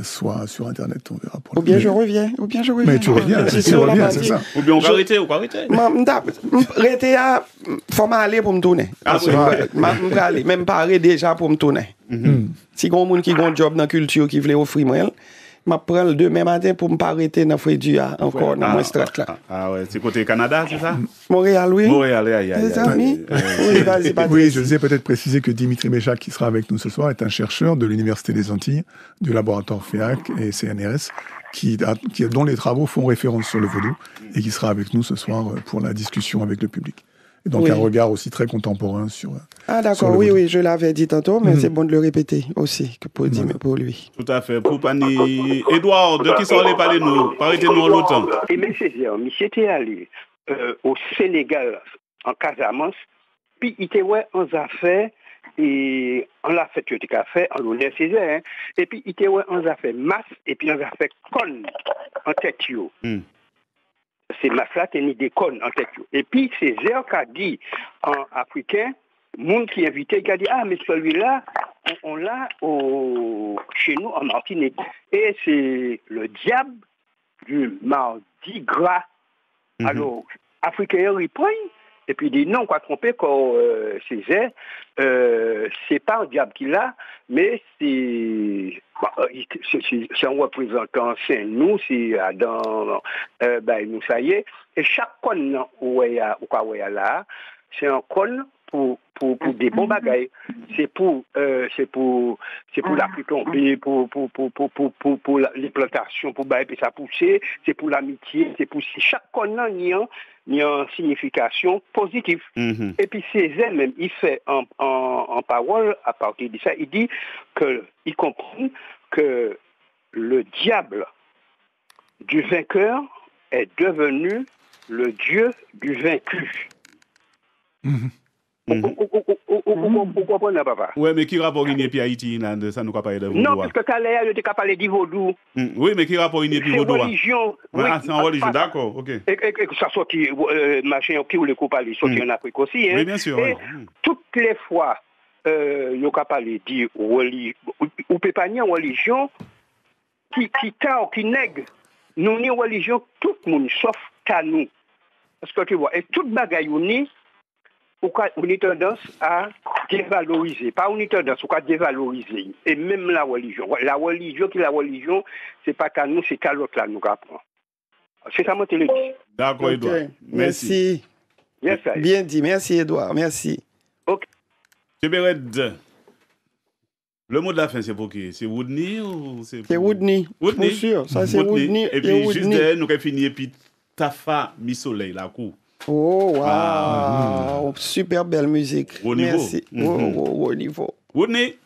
soit sur Internet, on verra. Ou bien je reviens. Mais tu reviens, c'est ça. Ou bien on va arrêter, ou pas arrêter. Arrêter, faut m'aller pour me tourner. Même pas arrêter déjà pour me tourner. Si il y a un monde qui a un job dans la culture qui voulait offrir moi, Je prends le demain matin pour me pas arrêter dans Frédua, encore dans mon strat là. Ah ouais, c'est côté Canada, c'est ça? Montréal, oui. Montréal, aïe. Les amis. Oui, vas-y, Patrice. Oui, je disais peut-être préciser que Dimitri Méchac, qui sera avec nous ce soir, est un chercheur de l'Université des Antilles, du laboratoire FEAC et CNRS, dont les travaux font référence sur le vaudou et qui sera avec nous ce soir pour la discussion avec le public. Et donc un regard aussi très contemporain sur. Ah d'accord, oui, je l'avais dit tantôt, mais c'est bon de le répéter aussi que pour dire, mais pour lui. Tout à fait. Pour Pani, Edouard, de qui sont allés parler nous? Parlez-nous longtemps. Et M. Césaire, monsieur était allé au Sénégal, en Casamance, puis il était en affaires, et on l'a fait, en l'honneur Césaire, et puis il était en affaires masse, et puis on a fait conne en tête. C'est masses-là, t'es des connes en tête. Et puis, c'est Zéro qui a dit en africain, monde qui est invité, qui a dit, ah, mais celui-là, on l'a chez nous en Martinique. Et c'est le diable du mardi gras. Alors, africain, il prend, et puis il dit, non, quoi tromper, quand Césaire, c'est pas un diable qu'il a, mais c'est un représentant, c'est nous, c'est Adam, nous, ça y est. Et chaque conne, où il y a là, c'est un conne pour des bons bagailles. C'est pour la pluie tomber, pour les plantations, pour bailler, puis ça pousser, c'est pour l'amitié, c'est pour chaque conne, il y a une signification positive. Et puis Césaire même, il fait en parole, à partir de ça, il dit qu'il comprend que le diable du vainqueur est devenu le Dieu du vaincu. Vous comprenez, papa? Oui, mais qui rapport il y a puis Haïti, ça nous pas parler de vaudou? Non, parce que Calais, je t'ai parlé du vaudou. Oui, mais qui rapport il y a puis vaudou? C'est religion. C'est en religion, d'accord, ok. Et que ça sorti, machin, qui voulait qu'on parle, sorti en Afrique aussi. Oui, bien sûr. Et toutes les fois, il a parlé de religion, ou peut pas nier religion, qui nègre, nous ni religion, tout le monde, sauf qu'à nous. Parce que tu vois, et toute bagaille, on a tendance à dévaloriser. Pas on a tendance à dévaloriser. Et même la religion. La religion, c'est pas qu'à nous, c'est qu'à l'autre là, nous apprend. C'est ça, moi, je te le dis. D'accord, Edouard. Merci. Bien dit. Merci, Edouard. Merci. Ok. Le mot de la fin, c'est pour qui? C'est Woodney ou c'est... C'est Woodney. Pour sûr. Ça, c'est Woodney. Et puis, juste derrière, nous avons fini, et puis Tafa Mi-Soleil, la cour. Oh, wow. Super belle musique. Au niveau. Merci. Au niveau. Woodney.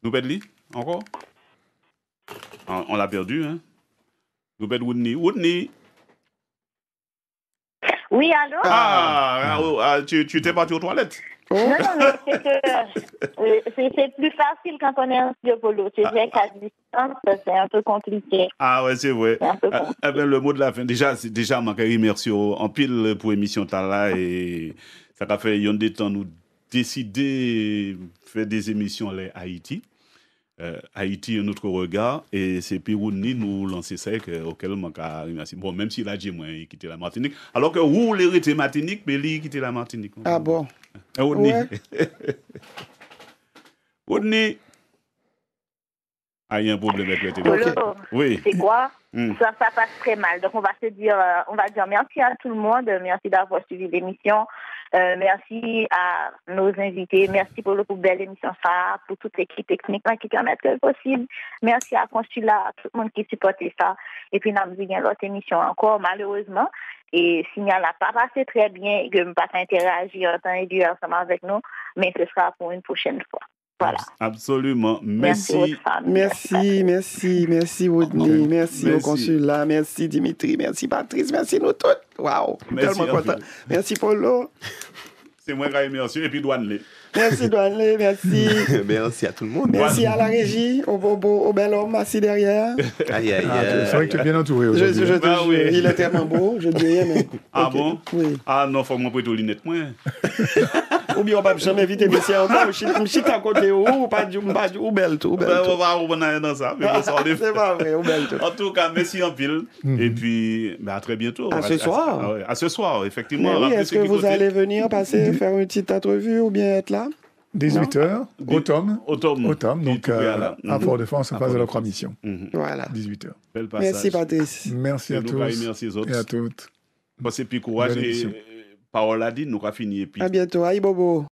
Nous perdons encore? On l'a perdu, hein? Nous perdons Woodney. Woodney. Oui, allô? Tu t'es parti aux toilettes? Non, c'est plus facile quand on est en studio polo. C'est vrai qu'à distance, c'est un peu compliqué. Ah ouais, c'est vrai. Le mot de la fin, déjà, je remercie en pile pour l'émission Tala et ça a fait un des temps nous décider de faire des émissions à Haïti. Haïti, un autre regard, et c'est Pirouni nous lancer ça, auquel je remercie. Bon, même s'il a dit, moi, il quitté la Martinique, alors que vous, l'héritier Martinique, mais lui, il quitté la Martinique. Ah bon? Woodney. Woodney. Ah, il y a un problème avec le téléphone. Oui. C'est quoi? Ça passe très mal. Donc, on va dire merci à tout le monde. Merci d'avoir suivi l'émission. Merci à nos invités. Merci pour belle émission, ça, pour toute l'équipe technique qui permet que le possible. Merci à Consulat, à tout le monde qui supporte ça. Et puis, nous avons vu l'autre émission encore, malheureusement. Et Signal n'a pas passé très bien et que je ne peux pas interagir en temps et lieu ensemble avec nous, mais ce sera pour une prochaine fois. Voilà. Absolument. Merci. Merci Woodney. Merci au consulat. Merci Dimitri. Merci Patrice. Merci nous tous. Waouh. Tellement content. Merci Polo. C'est moi qui remercie. Et puis Douane. Merci Douane. Merci. Merci à tout le monde. Merci à la régie, au bel homme assis derrière. Aïe. C'est vrai que tu es bien entouré aujourd'hui. Il est tellement beau. Je dis rien, mais. Ah bon? Oui. Ah non, faut que je prête aux lunettes, moi. Ou bien on va jamais éviter de faire encore. Je suis à côté ou pas du bel tout. On va dans ça. C'est pas vrai, ou bel tout. En tout cas, merci en pile. Et puis, à très bientôt. À ce soir. À ce soir, effectivement. Oui, est-ce que vous allez venir passer, faire une petite entrevue ou bien être là? 18h, automne, donc à Fort-de-France, en face de la Croix-Mission. Voilà. 18h. Merci, Patrice. Merci à tous et à toutes. Passez puis courage et parole à dire, nous avons fini. À bientôt. Aïe, Bobo.